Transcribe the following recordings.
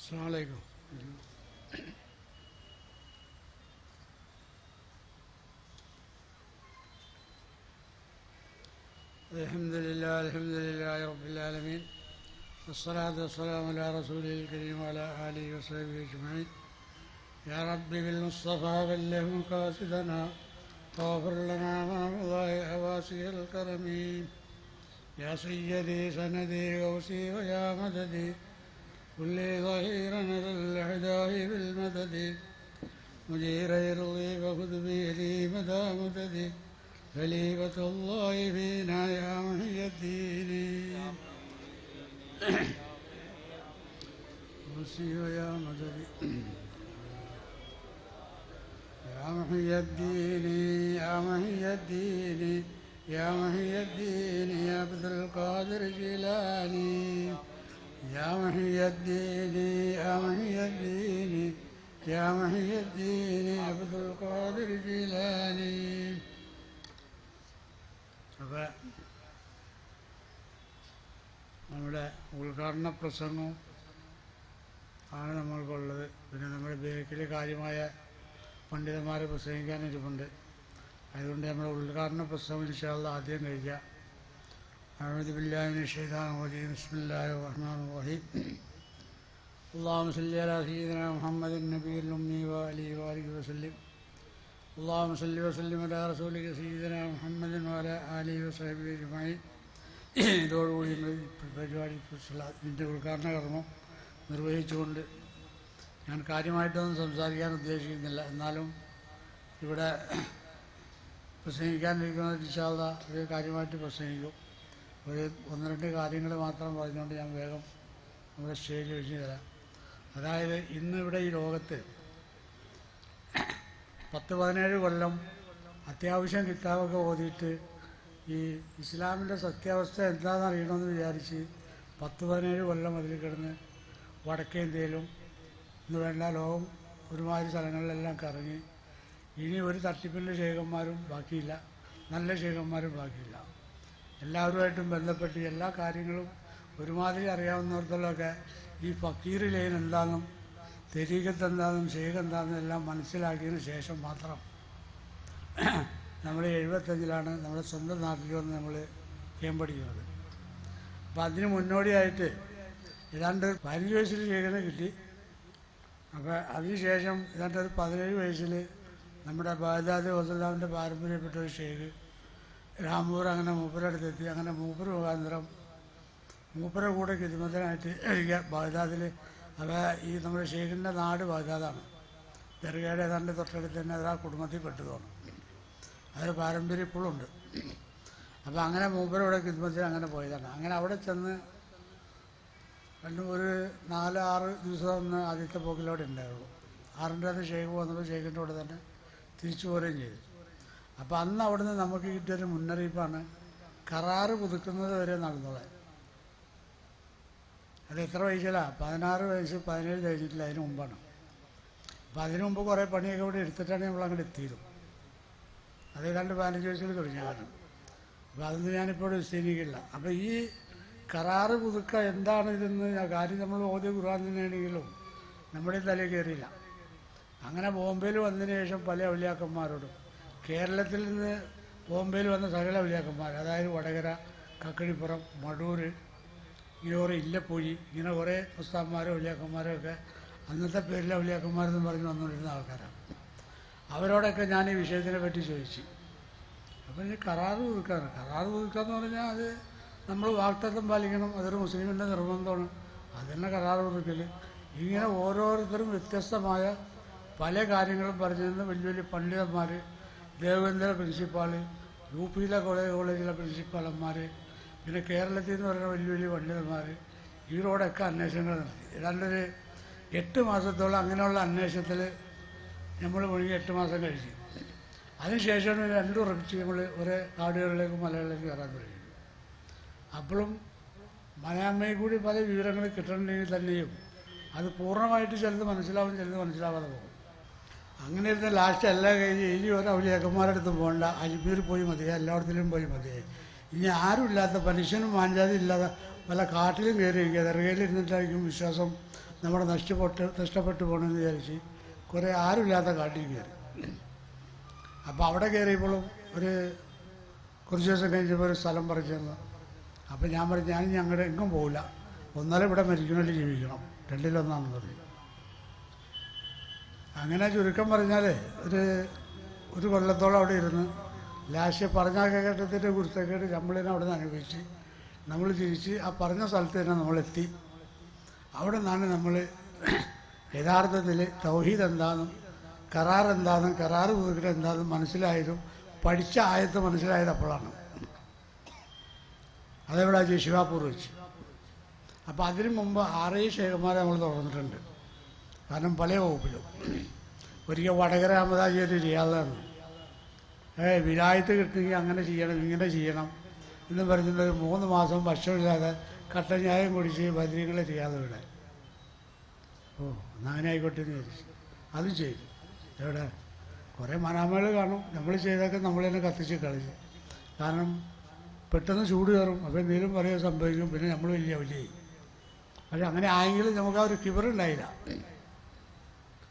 السلام عليكم. الحمد لله رب العالمين، والصلاة والسلام على رسوله الكريم وعلى آله وصحبه أجمعين. يا رب بالمصطفى بلغ مقاصدنا واغفر لنا ما مضى حواسي الكرم. يا سيدي سندي غوثي ويا مددي كل ظهير للأعداء بالمدد. مجير يرضي وخذ بيدي مدى مددي خليفة الله فينا يا محي الدين. غوثي ويا مددي يا محي الدين يا محي الدين يا محي الدين يا عبد القادر الجيلاني. يا محي الدين يا محي الدين يا محي الدين عبد القادر الجيلاني. അപ്പോൾ നമ്മുടെ ഉദ്ഘാടന പ്രസംഗവും ആണ് നമ്മൾക്കുള്ളത്. പിന്നെ നമ്മുടെ ബേക്കിൽ കാര്യമായ പണ്ഡിതന്മാരെ പ്രസംഗിക്കാനിരിപ്പുണ്ട്. അതുകൊണ്ട് നമ്മുടെ ഉദ്ഘാടന പ്രസംഗം ഇൻഷാ അല്ലാഹ് ആദ്യം കഴിക്കുക. أعوذ بالله من الشيطان الرجيم. بسم الله الرحمن الرحيم. اللهم صل على سيدنا محمد النبي الأمي وآله وسلم. اللهم صل وسلم على رسولك سيدنا محمد وعلى آله وصحبه أجمعين. ഇതോടുകൂടി പരിപാടി ഇതിൻ്റെ ഉദ്ഘാടന കർമ്മം നിർവഹിച്ചുകൊണ്ട് ഞാൻ കാര്യമായിട്ടൊന്നും സംസാരിക്കാൻ ഉദ്ദേശിക്കുന്നില്ല. എന്നാലും ഇവിടെ പ്രസംഗിക്കാനിരിക്കുന്നത് ഇൻഷാ അല്ലാഹ് ഒരു കാര്യമായിട്ട് പ്രസംഗിക്കും. ഒന്ന് രണ്ട് കാര്യങ്ങൾ മാത്രം പറഞ്ഞുകൊണ്ട് ഞാൻ വേഗം നമ്മുടെ സ്റ്റേജ് ഒഴിഞ്ഞു തരാം. അതായത് ഇന്നിവിടെ ഈ ലോകത്ത് 10-17 കൊല്ലം അത്യാവശ്യം കിതാബൊക്കെ ഓതിയിട്ട് ഈ ഇസ്ലാമിൻ്റെ സത്യാവസ്ഥ എന്താണെന്ന് അറിയണമെന്ന് വിചാരിച്ച് 10-17 കൊല്ലം അതിൽ കിടന്ന് വടക്കേ ഇന്ത്യയിലും ഇന്ന് വേണ്ട ലോകം ഒരുമാതിരി സ്ഥലങ്ങളിലെല്ലാം കറങ്ങി. ഇനി ഒരു തട്ടിപ്പിൻ്റെ ശേഖന്മാരും ബാക്കിയില്ല, നല്ല ശേഖന്മാരും ബാക്കിയില്ല. എല്ലാവരുമായിട്ടും ബന്ധപ്പെട്ട് എല്ലാ കാര്യങ്ങളും ഒരുമാതിരി അറിയാവുന്നിടത്തോളമൊക്കെ ഈ ഫക്കീർ ലൈൻ എന്താണെന്നും തെരീഖത്ത് എന്താണെന്നും ഷെയ്ഖ് എന്താണെന്നും എല്ലാം മനസ്സിലാക്കിയതിന് ശേഷം മാത്രം നമ്മൾ 75-ലാണ് നമ്മുടെ സ്വന്തം നാട്ടിൽ വന്ന് നമ്മൾ കേമ്പടിക്കുന്നത്. അപ്പോൾ അതിന് മുന്നോടിയായിട്ട് ഏതാണ്ട് 15 വയസ്സിൽ ഷെയ്ഖിനെ കിട്ടി. അപ്പോൾ അതിനുശേഷം ഏതാണ്ട് ഒരു 17 വയസ്സിൽ നമ്മുടെ ബാഗ്ദാദ് വസലാമിൻ്റെ പാരമ്പര്യപ്പെട്ട ഒരു ഷെയ്ഖ് രാമൂർ അങ്ങനെ മൂപ്പരുടെ അടുത്തെത്തി. അങ്ങനെ മൂപ്പർ മുഖാന്തരം മൂപ്പരുടെ കൂടെ ഖിദ്മത്തിനായിട്ട് ബാഗ്ദാദിൽ. അപ്പോൾ ഈ നമ്മുടെ ഷെയ്ഖിൻ്റെ നാട് ബാഗ്ദാദാണ്. ദർഗയുടെ ഏതാണ്ട് തൊട്ടടുത്ത് തന്നെ അത് ആ കുടുംബത്തിൽ പെട്ടതാണ്. അതൊരു പാരമ്പര്യം ഇപ്പോഴും ഉണ്ട്. അപ്പോൾ അങ്ങനെ മൂപ്പരുടെ ഖിദ്മത്തിൽ അങ്ങനെ പോയതാണ്. അങ്ങനെ അവിടെ ചെന്ന് ഒരു 4-6 ദിവസം ഒന്ന് ആദ്യത്തെ പോക്കിലവിടെ ഉണ്ടായുള്ളൂ. 6ൻ്റെ അത് ഷെയ്ഖ് വന്നപ്പോൾ ഷെയ്ഖിൻ്റെ കൂടെ തന്നെ തിരിച്ചു പോരുകയും ചെയ്തു. അപ്പോൾ അന്ന് അവിടുന്ന് നമുക്ക് കിട്ടിയൊരു മുന്നറിയിപ്പാണ് കരാറ് പുതുക്കുന്നത് വരെ നടന്നോളാൻ. അത് എത്ര വയസ്സിലാണ്? 16 വയസ്സ് 17 കഴിഞ്ഞിട്ടില്ല, അതിന് മുമ്പാണ്. അപ്പോൾ അതിനു മുമ്പ് കുറേ പണിയൊക്കെ ഇവിടെ എടുത്തിട്ടാണ് നമ്മൾ അങ്ങോട്ട് എത്തിയത്. അത് ഏതാണ്ട് 15 വയസ്സിൽ തുടങ്ങിയതാണ്. അപ്പോൾ അതൊന്നും ഞാനിപ്പോൾ വിശദീകരിക്കില്ല. അപ്പോൾ ഈ കരാറ് പുതുക്കുക എന്താണ് ഇതെന്ന് കാര്യം നമ്മൾ ഓതിയ ഖുർആൻ തന്നെയാണെങ്കിലും നമ്മുടെ തലയിൽ കയറിയില്ല. അങ്ങനെ ബോംബെയിൽ വന്നതിന് ശേഷം പല ഔലിയാക്കന്മാരോടും കേരളത്തിൽ നിന്ന് ബോംബെയിൽ വന്ന സകല ഔലിയാക്കന്മാർ, അതായത് വടകര, കക്കടിപ്പുറം, മടൂർ, ഇങ്ങനെ കുറേ ഇല്ലപ്പൊഴി, ഇങ്ങനെ കുറേ ഉസ്താദ്മാരോ ഔലിയാക്കന്മാരോ ഒക്കെ അന്നത്തെ പേരിലെ ഔലിയാക്കന്മാരെന്ന് പറഞ്ഞ് വന്നുകൊണ്ടിരുന്ന ആൾക്കാരാണ്. അവരോടൊക്കെ ഞാൻ ഈ വിഷയത്തിനെ പറ്റി ചോദിച്ചു. അപ്പോൾ ഈ കരാറ് പുതുക്കാണ്. കരാറ് പുതുക്കാന്ന് പറഞ്ഞാൽ അത് നമ്മൾ വാക്തത്വം പാലിക്കണം, അതൊരു മുസ്ലിമിൻ്റെ നിർബന്ധമാണ്. അതന്നെ കരാറ് പുതുക്കൽ. ഇങ്ങനെ ഓരോരുത്തരും വ്യത്യസ്തമായ പല കാര്യങ്ങളും പറഞ്ഞിരുന്ന വലിയ വലിയ പണ്ഡിതന്മാർ, ദേവേന്ദ്ര പ്രിൻസിപ്പാള്, UP-യിലെ കോളേജിലെ പ്രിൻസിപ്പാളന്മാർ, പിന്നെ കേരളത്തിൽ നിന്ന് പറയുന്ന വലിയ വലിയ പണ്ഡിതന്മാർ, ഇവരോടൊക്കെ അന്വേഷണങ്ങൾ നടത്തി. ഏതാണ്ടൊരു 8 മാസത്തോളം അങ്ങനെയുള്ള അന്വേഷണത്തിൽ നമ്മൾ മുഴുകി 8 മാസം കഴിച്ചു. അതിനുശേഷമാണ് 2 ഉറപ്പിച്ച് നമ്മൾ ഒരേ കാടുകളിലേക്കും മലകളിലേക്കും കയറാൻ തുടങ്ങി. അപ്പോഴും മലയാമ്മയിൽ കൂടി പല വിവരങ്ങൾ കിട്ടണമെങ്കിൽ തന്നെയും അത് പൂർണ്ണമായിട്ട് ചിലത് മനസ്സിലാവും, ചിലത് മനസ്സിലാവാതെ പോകും. അങ്ങനെ ഇരുന്ന ലാസ്റ്റ് എല്ലാം കഴിഞ്ഞ് ഇനി ഓരോ ഔലിയാക്കന്മാരുടെ അടുത്തും പോകണ്ട, അജ്മീർ പോയി മതിയായി, എല്ലായിടത്തിലും പോയി മതിയായി. ഇനി ആരുമില്ലാത്ത മനുഷ്യനും മാഞ്ചാതി ഇല്ലാതെ പല കാട്ടിലും കയറിയിരിക്കുക, ദർഗയിൽ ഇരുന്നിട്ടായിരിക്കും വിശ്വാസം നമ്മുടെ നഷ്ടപ്പെട്ടു പോകണമെന്ന് വിചാരിച്ച് കുറേ ആരുമില്ലാത്ത കാട്ടിൽ കയറി. അപ്പോൾ അവിടെ കയറിയപ്പോഴും കുറച്ച് ദിവസം കഴിഞ്ഞപ്പോൾ ഒരു സ്ഥലം പറഞ്ഞു തന്നു. അപ്പോൾ ഞാൻ പറഞ്ഞു, ഞാൻ ഞങ്ങളുടെ എങ്ങും പോകില്ല, ഒന്നാലും ഇവിടെ മരിക്കണമെങ്കിൽ ജീവിക്കണം, രണ്ടിലൊന്നാണെന്ന് പറഞ്ഞു. അങ്ങനെ ചുരുക്കം പറഞ്ഞാൽ ഒരു കൊല്ലത്തോളം അവിടെ ഇരുന്ന് ലാസ്റ്റ് പറഞ്ഞ കേട്ടത്തിൻ്റെ കുരുത്തക്കേട് നമ്മളിനെ അവിടെ നിന്ന് അനുഭവിച്ച് നമ്മൾ തിരിച്ച് ആ പറഞ്ഞ സ്ഥലത്ത് തന്നെ നമ്മളെത്തി. അവിടെ നിന്നാണ് നമ്മൾ യഥാർത്ഥത്തിൽ തൗഹീദ് എന്താണെന്നും കരാർ എന്താണെന്നും കരാർ പുതുക്കൽ എന്താണെന്നും മനസ്സിലായതും പഠിച്ച ആയത്ത് മനസ്സിലായത് അപ്പോഴാണ്. അതേപോലെ ശിവാപൂർ വെച്ച്. അപ്പോൾ അതിനു മുമ്പ് 6 ശേഖന്മാരെ നമ്മൾ തുറന്നിട്ടുണ്ട്. കാരണം പല വകുപ്പിലും. ഒരിക്കൽ വടകര അഹമ്മദാജി ഒരു റിയാദാണ്, വിലായത്ത് കിട്ടണമെങ്കിൽ അങ്ങനെ ചെയ്യണം ഇങ്ങനെ ചെയ്യണം എന്ന് പറഞ്ഞിട്ട് 3 മാസം ഭക്ഷണമില്ലാതെ കട്ടൻ ചായം കുടിച്ച് ബദ്രീകളെ ചെയ്യാതെ വിടാൻ. അങ്ങനെ ആയിക്കോട്ടെ എന്ന് വിചാരിച്ചു. അതും ചെയ്തു. എവിടെ കുറേ മനാമകൾ കാണും, നമ്മൾ ചെയ്തൊക്കെ നമ്മൾ തന്നെ കത്തിച്ച് കളിച്ച്. കാരണം പെട്ടെന്ന് ചൂട് കയറും, അപ്പോൾ എന്തെങ്കിലും പറയുക സംഭവിക്കും, പിന്നെ നമ്മൾ വലിയ. പക്ഷെ അങ്ങനെ ആയെങ്കിലും നമുക്ക് ആ ഒരു കിബറുണ്ടായില്ല.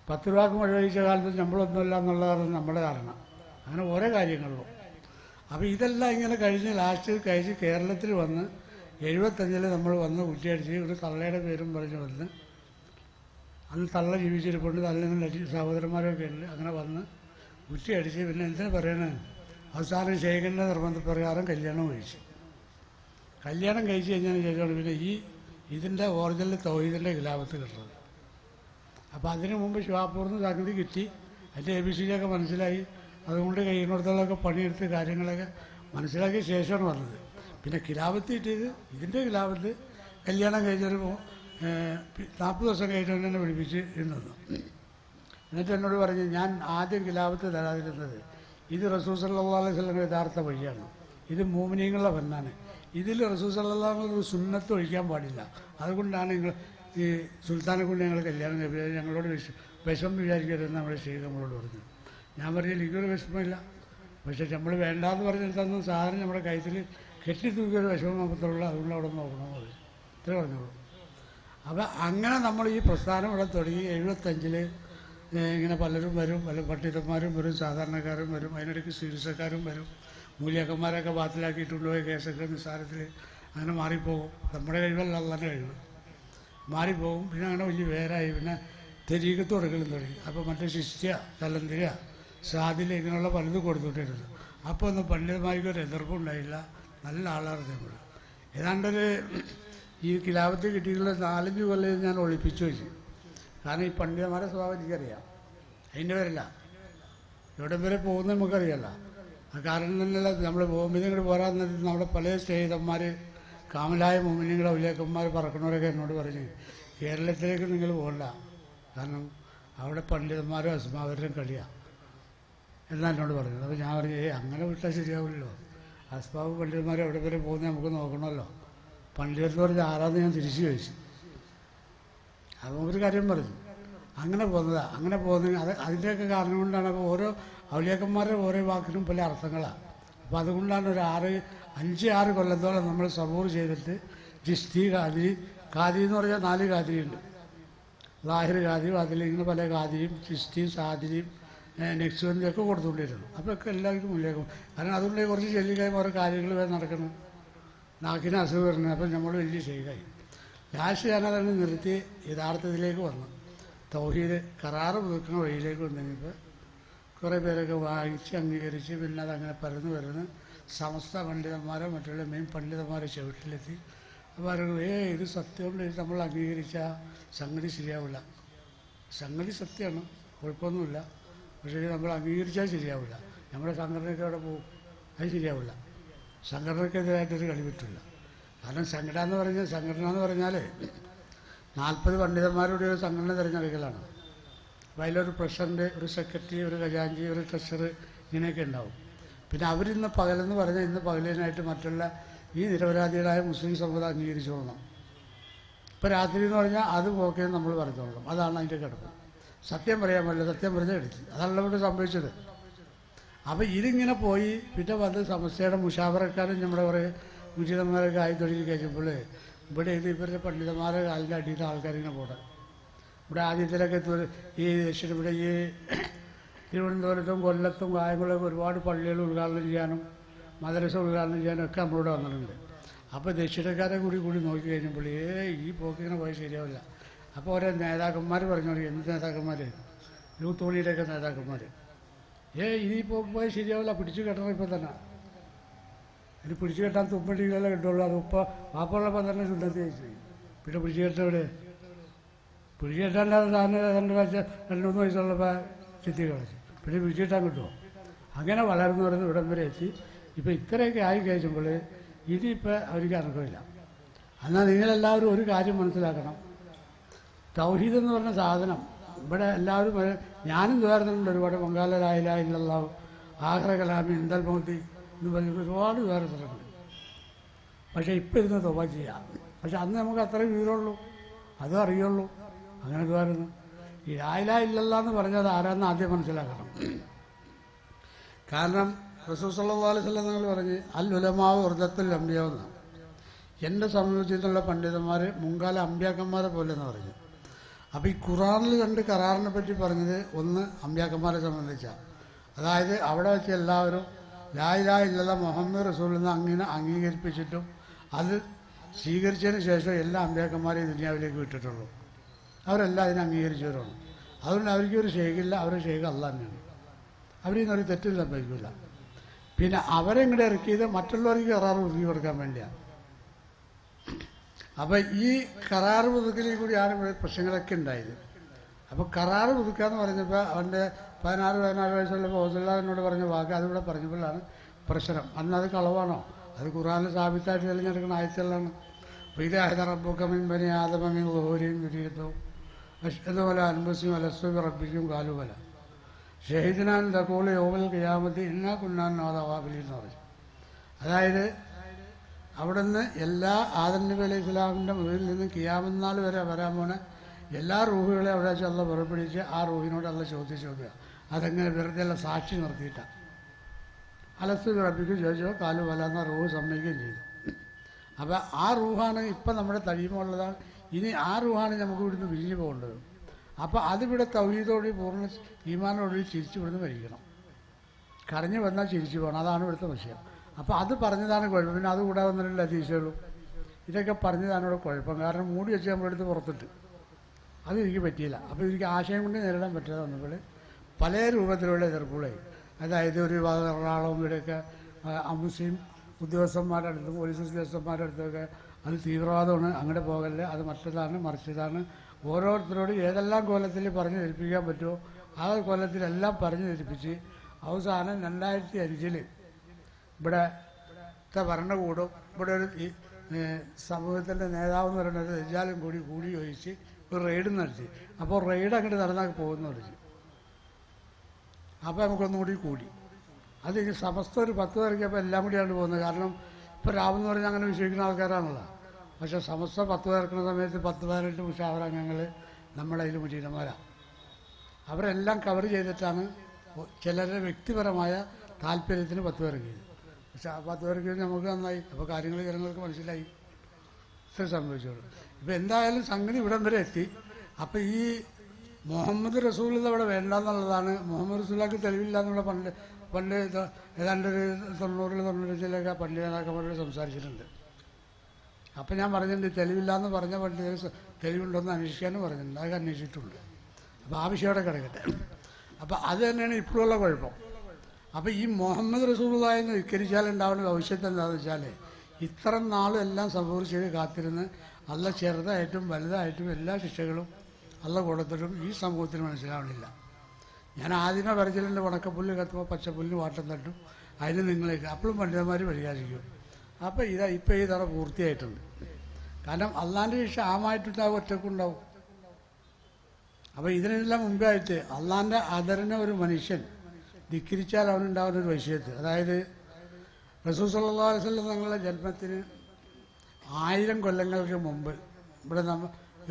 10 രൂപക്ക് മഴ കഴിച്ച കാലത്ത് നമ്മളൊന്നുമില്ല എന്നുള്ളതാണ് നമ്മുടെ ധാരണ. അങ്ങനെ ഓരോ കാര്യങ്ങളിലും. അപ്പോൾ ഇതെല്ലാം ഇങ്ങനെ കഴിഞ്ഞ് ലാസ്റ്റ് കഴിച്ച് കേരളത്തിൽ വന്ന് 75 നമ്മൾ വന്ന് കുറ്റിയടിച്ച് ഒരു തള്ളയുടെ പേരും പറഞ്ഞ് വന്ന്, അന്ന് തള്ള ജീവിച്ചിരിപ്പുണ്ട്, തള്ളിന് സഹോദരന്മാരൊക്കെ ഉണ്ട്. അങ്ങനെ വന്ന് കുറ്റിയടിച്ച് പിന്നെ എന്തിനു പറയണേ, അവസാനം ശേഖരൻ്റെ നിർബന്ധപ്രകാരം കല്യാണം കഴിച്ചു. കല്യാണം കഴിച്ച് കഴിഞ്ഞതിന് ശേഷമാണ് പിന്നെ ഇതിൻ്റെ ഒറിജിനൽ തൗഹീദിൻ്റെ ഖിലാഫത്ത് കിട്ടുന്നത്. അപ്പോൾ അതിനു മുമ്പ് ഷിഹാബൂറിന് സംഗതി കിട്ടി, അതിൻ്റെ ABCD മനസ്സിലായി. അതുകൊണ്ട് കഴിയുന്നിടത്തോളമൊക്കെ പണിയെടുത്ത് കാര്യങ്ങളൊക്കെ മനസ്സിലാക്കിയ ശേഷമാണ് വന്നത്. പിന്നെ ഖിലാഫത്ത് കിട്ടിയത് ഇതിൻ്റെ ഖിലാഫത്ത് കല്യാണം കഴിഞ്ഞൊരു 40 ദിവസം കഴിഞ്ഞിട്ട് എന്നെ വിളിപ്പിച്ച് ഇരുന്നു. എന്നിട്ട് എന്നോട് പറഞ്ഞ്, ഞാൻ ആദ്യം ഖിലാഫത്ത് തരാതിരുന്നത് ഇത് റസൂൽ സല്ലല്ലാഹു അലൈഹി വസല്ലം യഥാർത്ഥ വഴിയാണ്, ഇത് മുഅ്മിനീങ്ങളുടെ ഫന്നാണ്, ഇതിൽ റസൂൽ സല്ലല്ലാഹു അലൈഹി വസല്ലം സുന്നത്ത് ഒഴിക്കാൻ പാടില്ല, അതുകൊണ്ടാണ് നിങ്ങൾ ഈ സുൽത്താനെ കൊണ്ട് ഞങ്ങൾ കല്യാണം കഴിപ്പിച്ചത്, ഞങ്ങളോട് വിഷമം വിചാരിക്കരുതെന്ന് നമ്മുടെ ഷെയ്ഖ് നമ്മളോട് പറഞ്ഞു. ഞാൻ പറഞ്ഞാൽ എനിക്കൊരു വിഷമമില്ല, പക്ഷേ നമ്മൾ വേണ്ടാന്ന് പറഞ്ഞിട്ടൊന്നും സാധനം നമ്മുടെ കഴുത്തിൽ കെട്ടിത്തൂക്കിയൊരു വിഷമം മാത്രമുള്ളൂ, അതുകൊണ്ട് അവിടെ നോക്കണമെന്ന് പറഞ്ഞു. ഇത്രേ പറഞ്ഞോളൂ. അപ്പോൾ അങ്ങനെ നമ്മൾ ഈ പ്രസ്ഥാനം ഇവിടെ തുടങ്ങി 75 ഇങ്ങനെ പലരും വരും, പല പണ്ഡിതന്മാരും വരും, സാധാരണക്കാരും വരും, അതിനിടയ്ക്ക് ചികിത്സക്കാരും വരും. മൂല്യക്കന്മാരൊക്കെ ബാത്തിലാക്കിയിട്ടുണ്ടോ കേസൊക്കെ നിസ്സാരത്തിൽ അങ്ങനെ മാറിപ്പോകും. നമ്മുടെ കഴിവല്ല അള്ളാൻ്റെ കഴിവ്, മാറിപ്പോകും. പിന്നെ അങ്ങനെ വലിയ പേരായി. പിന്നെ തെരീക്കത്ത് കൊടുക്കലും തുടങ്ങി. അപ്പോൾ മറ്റേ ശിഷ്യ കലന്തിര സാദില ഇങ്ങനെയുള്ള പലതും കൊടുത്തുകൊണ്ടിരുന്നു. അപ്പോൾ ഒന്നും പണ്ഡിതന്മാർക്കൊരു എതിർപ്പുണ്ടായില്ല, നല്ല ആളാണ് നമ്മൾ. ഏതാണ്ടൊരു ഈ ഖിലാഫത്ത് കിട്ടിയിട്ടുള്ള 4-5 കൊല്ലം ഞാൻ ഒളിപ്പിച്ചു വെച്ചു. കാരണം ഈ പണ്ഡിതന്മാരുടെ സ്വഭാവം എനിക്കറിയാം, അതിൻ്റെ പേരല്ല എവിടെ വരെ പോകുന്നത് നമുക്കറിയാമല്ല. ആ കാരണം തന്നെയല്ല നമ്മൾ ബോംബെ ഇങ്ങോട്ട് പോരാൻ നമ്മുടെ പല സ്നേഹിതന്മാർ കാമലായ മുഅ്മിനീങ്ങളെ ഔലിയാക്കന്മാർ പറക്കണവരൊക്കെ എന്നോട് പറഞ്ഞു, കേരളത്തിലേക്ക് നിങ്ങൾ പോകണ്ട, കാരണം അവിടെ പണ്ഡിതന്മാരും അസ്മാവരും കളിയാണ് എന്നാണ് എന്നോട് പറഞ്ഞത്. അപ്പോൾ ഞാൻ പറഞ്ഞു, അങ്ങനെ വിട്ടാൽ ശരിയാവില്ലല്ലോ, അസ്മാവ് പണ്ഡിതന്മാർ എവിടെ വരെ പോകുന്നത് നമുക്ക് നോക്കണമല്ലോ. പണ്ഡിതർ പറഞ്ഞ് ആരാന്ന് ഞാൻ തിരിച്ചു ചോദിച്ചു. അപ്പോൾ ഒരു കാര്യം പറഞ്ഞു, അങ്ങനെ പോകുന്നതാണ്. അങ്ങനെ പോകുന്നത് അതിൻ്റെയൊക്കെ കാരണം കൊണ്ടാണ്. അപ്പോൾ ഓരോ ഔലിയാക്കന്മാരുടെ ഓരോ വാക്കിനും പല അർത്ഥങ്ങളാണ്. അപ്പോൾ അതുകൊണ്ടാണ് ഒരു 5-6 കൊല്ലത്തോളം നമ്മൾ സബൂർ ചെയ്തിട്ട് ജിസ്തി ഖാദി എന്ന് പറഞ്ഞാൽ 4 ഖാദിയുണ്ട്. ലാഹിർ ഖാദിയും അതിലിങ്ങനെ പല ഖാദിയും ചിസ്തിയും സാദിയും നെക്സ്വന്തിയൊക്കെ കൊടുത്തുകൊണ്ടിരുന്നു. അപ്പോഴൊക്കെ എല്ലാവർക്കും മുല്ലേക്കും. കാരണം അതുകൊണ്ട് കുറച്ച് ചെല്ലിക്കായും ഓരോ കാര്യങ്ങൾ വരെ നടക്കണം, നാക്കിന് അസുഖം വരുന്നത്. അപ്പം നമ്മൾ വലിയ ചെയ്തായി. ലാസ്റ്റ് ഞാനതന്നെ നിർത്തി യഥാർത്ഥത്തിലേക്ക് വന്നു. തൗഹീദ് കരാറ് പുതുക്കുന്ന വഴിയിലേക്ക് വന്നുകഴിഞ്ഞപ്പോൾ കുറേ പേരൊക്കെ വാങ്ങിച്ച് അംഗീകരിച്ച് പിന്നെ അതങ്ങനെ പരന്ന് സമസ്ത പണ്ഡിതന്മാരോ മറ്റുള്ള മെയിൻ പണ്ഡിതന്മാരെ ചുവട്ടിലെത്തി. അപ്പോൾ അവർക്ക് ഇത് സത്യമുണ്ട്, ഇത് നമ്മൾ അംഗീകരിച്ച സംഗതി ശരിയാവില്ല. സംഗതി സത്യമാണ്, കുഴപ്പമൊന്നുമില്ല, പക്ഷേ നമ്മൾ അംഗീകരിച്ചാൽ ശരിയാവില്ല. നമ്മുടെ സംഘടനയ്ക്ക് അവിടെ പോകും, അത് ശരിയാവില്ല. സംഘടനയ്ക്കെതിരായിട്ടൊരു കളി പറ്റില്ല. കാരണം സംഘടന എന്ന് പറഞ്ഞാൽ 40 പണ്ഡിതന്മാരുടെ ഒരു സംഘടന തിരഞ്ഞെടുക്കലാണ്. അപ്പോൾ അതിലൊരു പ്രസിഡന്റ്, ഒരു സെക്രട്ടറി, ഒരു ഖജാൻജി, ഒരു ട്രഷറർ ഇങ്ങനെയൊക്കെ ഉണ്ടാവും. പിന്നെ അവരിന്ന് പകലെന്ന് പറഞ്ഞാൽ ഇന്ന് പകലിനായിട്ട് മറ്റുള്ള ഈ നിരപരാധികളായ മുസ്ലിം സമുദായം അംഗീകരിച്ചോളണം. ഇപ്പോൾ രാത്രി എന്ന് പറഞ്ഞാൽ അത് ഓക്കെ നമ്മൾ പറഞ്ഞോളണം. അതാണ് അതിൻ്റെ കിടപ്പ്. സത്യം പറയാൻ പറ്റില്ല, സത്യം പറഞ്ഞാൽ എടുത്ത്. അതാണ് ഇവിടെ സംഭവിച്ചത്. അപ്പോൾ ഇതിങ്ങനെ പോയി പിന്നെ വന്ന് സമസ്തയുടെ മുഷാവറക്കാരും നമ്മുടെ കുറേ മുജിതന്മാരൊക്കെ ആയി തൊഴിൽ കഴിച്ചപ്പോൾ ഇവിടെ ഇത് ഇവരുടെ പണ്ഡിതന്മാരെ കാലിൻ്റെ അടിയിൽ ആൾക്കാരിങ്ങനെ പോട്ടെ. ഇവിടെ ആദ്യത്തിലൊക്കെ ഈ ഇവിടെ ഈ തിരുവനന്തപുരത്തും കൊല്ലത്തും കായംകുളമൊക്കെ ഒരുപാട് പള്ളികൾ ഉദ്ഘാടനം ചെയ്യാനും മദ്രസ ഉദ്ഘാടനം ചെയ്യാനും ഒക്കെ നമ്മളിവിടെ വന്നിട്ടുണ്ട്. അപ്പോൾ ദക്ഷിണക്കാരെ കൂടി നോക്കി കഴിഞ്ഞപ്പോൾ ഈ പോക്കിങ്ങനെ പോയി ശരിയാവില്ല. അപ്പോൾ ഓരോ നേതാക്കന്മാർ പറഞ്ഞു, എന്ത് നേതാക്കന്മാർ, യൂത്ത് തോണിയുടെയൊക്കെ നേതാക്കന്മാർ, ഇനി പോക്ക് പോയി ശരിയാവില്ല, പിടിച്ചു കെട്ടണം ഇപ്പം തന്നെ. ഇനി പിടിച്ചു കെട്ടാൻ തുമ്പടികളെ കിട്ടുള്ളൂ. അത് വാപ്പുള്ളപ്പോൾ തന്നെ സുന്നത്തി വെച്ചു. പിന്നെ പിടിച്ചു കെട്ടവിടെ പിടിച്ചു കെട്ടാണ്ടാണ് സാറിന് 2-3 വയസ്സുള്ളപ്പോൾ ചെത്തി കളച്ചു. പിന്നെ പിടിച്ചു കെട്ടാൻ കിട്ടുമോ? അങ്ങനെ വളർന്നു വരുന്ന ഇവിടം വരെ എത്തി. ഇപ്പം ഇത്രയൊക്കെ ആയി കഴിയുമ്പോൾ ഇനിയിപ്പോൾ അവർക്ക് അനുഭവമില്ല. എന്നാൽ നിങ്ങളെല്ലാവരും ഒരു കാര്യം മനസ്സിലാക്കണം, തൗഹീദ് എന്ന് പറഞ്ഞ സാധനം ഇവിടെ എല്ലാവരും, ഞാനും ദ്വാരുന്നുണ്ട് ഒരുപാട്. ബംഗാള ലായിലായില്ലാഹു ആഖിറ കലാമി ഇൻദൽ മൗതി എന്ന് പറഞ്ഞ് ഒരുപാട് ദ്വാരത്തിലുണ്ട്. പക്ഷേ ഇപ്പം ഇരുന്ന് തൗബ ചെയ്യാം. പക്ഷെ അന്ന് നമുക്ക് അത്രയും വിവരമുള്ളൂ, അതും അറിയുള്ളൂ. അങ്ങനെ ദ്വാരുന്നു. ഈ ലായിലായില്ലല്ലാ എന്ന് പറഞ്ഞത് ആരാന്ന് ആദ്യം മനസ്സിലാക്കണം. കാരണം റസൂൽ സല്ലല്ലാഹു അലൈഹി വസല്ലം നിങ്ങൾ പറഞ്ഞ് അൽ ഉലമാവ് ഉർദത്തുൽ അംബിയ എന്നാണ്. എൻ്റെ സമൂഹത്തിലുള്ള പണ്ഡിതന്മാർ മുൻകാല അമ്പ്യാക്കന്മാരെ പോലെ എന്ന് പറഞ്ഞു. അപ്പോൾ ഈ ഖുറാനിൽ 2 കരാറിനെ പറ്റി പറഞ്ഞത്, ഒന്ന് അമ്പ്യാക്കന്മാരെ സംബന്ധിച്ചാണ്. അതായത് അവിടെ വെച്ച് എല്ലാവരും ലാ ഇലാഹ ഇല്ലല്ലാഹ് മുഹമ്മദ് റസൂൽ എന്ന് അങ്ങനെ അംഗീകരിപ്പിച്ചിട്ടും അത് സ്വീകരിച്ചതിന് ശേഷം എല്ലാ അമ്പ്യാക്കന്മാരെയും ദുനിയാവിലേക്ക് വിട്ടിട്ടുള്ളൂ. അവരെല്ലാം അതിനെ അംഗീകരിച്ചവരാണ്. അതുകൊണ്ട് അവർക്കൊരു ഷെയ്ഖില്ല, അവരുടെ ഷെയ്ഖ് അല്ലാഹ് തന്നെയാണ്. അവരിന്നൊരു തെറ്റും സംഭവിക്കില്ല. പിന്നെ അവരെ ഇങ്ങോട്ട് ഇറക്കിയത് മറ്റുള്ളവർക്ക് കരാറ് പുതുക്കി കൊടുക്കാൻ വേണ്ടിയാണ്. അപ്പം ഈ കരാറ് പുതുക്കലിൽ കൂടിയാണ് ഇവിടെ പ്രശ്നങ്ങളൊക്കെ ഉണ്ടായത്. അപ്പോൾ കരാറ് പുതുക്കാന്ന് പറഞ്ഞപ്പോൾ അവൻ്റെ 16 വയസ്സുള്ള ഫൗസുല്ലാഹിനോട് പറഞ്ഞ വാക്ക് അതിവിടെ പറഞ്ഞപ്പോഴാണ് പ്രശ്നം. അന്ന് അത് കളവാണോ? അത് ഖുർആനിൽ സ്ഥാപിതായിട്ട് തെളിഞ്ഞെടുക്കുന്ന ആയത്തുകളാണ്. അപ്പോൾ ഇത് ആയത് റബ്ബുക്കമിൻ ബനി ആദമമിൻ ളുഹൂരിൻ ദുരിയത്തും അതുപോലെ അൻബസിയും അലസ്വബി റബ്ബിക്കും കാലുപോലെ ഷഹീദിനാൻ തഖൂലു യൗമൽ ഖിയാമത്തി ഇന്നാ കുന്നാ നാദവാബിലി എന്ന് പറഞ്ഞു. അതായത് അവിടുന്ന് എല്ലാ ആദം നബി അലൈഹി സ്വലാമിൻ്റെ മുകളിൽ നിന്നും ഖിയാമത്ത് നാൾ വരെ വരാൻ പോണ എല്ലാ റൂഹുകളെയും അവിടെ വെച്ച് അള്ളാഹ് പുറപ്പെടുവിച്ച് ആ റൂഹിനോട് അള്ളാഹ് ചോദിക്കുക. അതെങ്ങനെ വെറുതെ അല്ല സാക്ഷി നിർത്തിയിട്ടാണ്. അലസ്വബി റബ്ബിക്കും ചോദിച്ചോ കാലു വല എന്ന റൂഹ് സമ്മതിക്കുകയും ചെയ്തു. അപ്പോൾ ആ റൂഹാണ് ഇപ്പം നമ്മുടെ തഴിയുമുള്ളതാണ്. ഇനി ആ റൂഹാണ് നമുക്ക് ഇവിടുന്ന് പിരിഞ്ഞു പോകേണ്ടത്. അപ്പോൾ അതിവിടെ തൗഹീദോട് പൂർണ്ണ ഈമാനോടുകൂടി ചിരിച്ചു ഇവിടുന്ന് മരിക്കണം. കരഞ്ഞു വന്നാൽ ചിരിച്ചു പോകണം. അതാണ് ഇവിടുത്തെ വിഷയം. അപ്പോൾ അത് പറഞ്ഞതാണ് കുഴപ്പം. പിന്നെ അത് കൂടാതെ വന്നിട്ടുള്ള അതീശകളും ഇതൊക്കെ പറഞ്ഞതാണ് ഇവിടെ കുഴപ്പം. കാരണം മൂടി വെച്ച് നമ്മളെടുത്ത് പുറത്തിട്ട് അത് എനിക്ക് പറ്റിയില്ല. അപ്പോൾ എനിക്ക് ആശയം കൊണ്ട് നേരിടാൻ പറ്റാതെ വന്നപ്പോൾ പല രൂപത്തിലുള്ള എതിർപ്പുകളായി. അതായത് ഒരു എറണാകുളം ഇവിടെയൊക്കെ മുസ്ലിം ഉദ്യോഗസ്ഥന്മാരുടെ അടുത്തും പോലീസ് ഉദ്യോഗസ്ഥന്മാരുടെ അടുത്തൊക്കെ അത് തീവ്രവാദമാണ്, അങ്ങോട്ട് പോകല്ലേ, അത് മറ്റതാണ് മറിച്ചതാണ്, ഓരോരുത്തരോട് ഏതെല്ലാം കൊല്ലത്തിൽ പറഞ്ഞു ധരിപ്പിക്കാൻ പറ്റുമോ ആ കൊല്ലത്തിലെല്ലാം പറഞ്ഞു ധരിപ്പിച്ച് അവസാനം 2005 ഇവിടുത്തെ ഭരണകൂടം ഇവിടെ ഒരു സമൂഹത്തിൻ്റെ നേതാവെന്ന് പറയുന്നത് ദജ്ജാലും കൂടി ചോദിച്ച് ഒരു റെയ്ഡ് നടത്തി. അപ്പോൾ റെയ്ഡ് അങ്ങോട്ട് നടന്നാൽ പോകുന്നു പഠിച്ചു. അപ്പോൾ നമുക്കൊന്നുകൂടി കൂടി. അത് ഈ സമസ്ത ഒരു 10 പേർക്കപ്പോൾ എല്ലാം കൂടിയാണ് പോകുന്നത്. കാരണം ഇപ്പോൾ രാവെന്ന് പറഞ്ഞാൽ അങ്ങനെ വിശ്വസിക്കുന്ന ആൾക്കാരാണല്ലോ. പക്ഷേ സമസ്ത 10 പേർക്കുന്ന സമയത്ത് 10-18 മുഷാവറംഗങ്ങൾ നമ്മളതിൽ മുജീദന്മാരാണ്. അവരെല്ലാം കവർ ചെയ്തിട്ടാണ് ചിലരുടെ വ്യക്തിപരമായ താല്പര്യത്തിന് 10 പേർക്ക് ചെയ്തു. പക്ഷെ ആ 10 പേർക്ക് നമുക്ക് നന്നായി. അപ്പോൾ കാര്യങ്ങൾ ജനങ്ങൾക്ക് മനസ്സിലായി. ഇത്ര സംഭവിച്ചോളൂ. ഇപ്പോൾ എന്തായാലും സംഗതി ഇവിടം വരെ എത്തി. അപ്പോൾ ഈ മുഹമ്മദ് റസൂൽ അവിടെ വേണ്ടെന്നുള്ളതാണ്. മുഹമ്മദ് റസൂലാക്ക് തെളിവില്ല എന്നുള്ള പണ്ട് ഏതാണ്ടൊരു 90-95 പണ്ഡിതനാക്കന്മാരോട് സംസാരിച്ചിട്ടുണ്ട്. അപ്പം ഞാൻ പറഞ്ഞിട്ടുണ്ട് തെളിവില്ല എന്ന് പറഞ്ഞ പണ്ഡിതർ തെളിവുണ്ടോയെന്ന് അന്വേഷിക്കാനും പറഞ്ഞിട്ടുണ്ട്. അതൊക്കെ അന്വേഷിച്ചിട്ടുണ്ട്. അപ്പോൾ ആ വിഷയം അവിടെ കിടക്കട്ടെ. അപ്പോൾ അത് തന്നെയാണ് ഇപ്പോഴുള്ള കുഴപ്പം. അപ്പോൾ ഈ മുഹമ്മദ് റസൂലുള്ളാഹിനെ ധിക്കരിച്ചാലുണ്ടാവുന്ന ഭവിഷ്യത്ത് എന്താണെന്ന് വെച്ചാൽ ഇത്ര നാളും എല്ലാം സബൂർ ചെയ്ത് കാത്തിരുന്ന് അള്ളാഹ് ചെറുതായിട്ടും വലുതായിട്ടും എല്ലാ ശിക്ഷകളും അള്ളാഹ് കൊടുത്തിട്ടും ഈ സമൂഹത്തിന് മനസ്സിലാവണില്ല. ഞാൻ ആദ്യമേ വരച്ചിലുണ്ട്, ഉണക്കപ്പുല്ല് കത്തുമ്പോൾ പച്ചപ്പുല്ലിന് വാട്ടം തട്ടും, അതിന് നിങ്ങളേക്ക് അപ്പോഴും പണ്ഡിതന്മാർ പരിഹാസിക്കും. അപ്പോൾ ഇപ്പോൾ ഈ തറ പൂർത്തിയായിട്ടുണ്ട്. കാരണം അള്ളാൻ്റെ ശിക്ഷ ആമായിട്ടുണ്ടാവും, ഒറ്റക്കുണ്ടാവും. അപ്പോൾ ഇതിനെല്ലാം മുമ്പായിട്ട് അള്ളാൻ്റെ ആദരനെ ഒരു മനുഷ്യൻ ധിക്കരിച്ചാൽ അവനുണ്ടാവുന്ന ഒരു വൈശ്യത്ത്, അതായത് റസൂൽ സല്ലല്ലാഹു അലൈഹി വസല്ലം തങ്ങളുടെ ജന്മത്തിന് 1000 കൊല്ലങ്ങൾക്ക് മുമ്പ് ഇവിടെ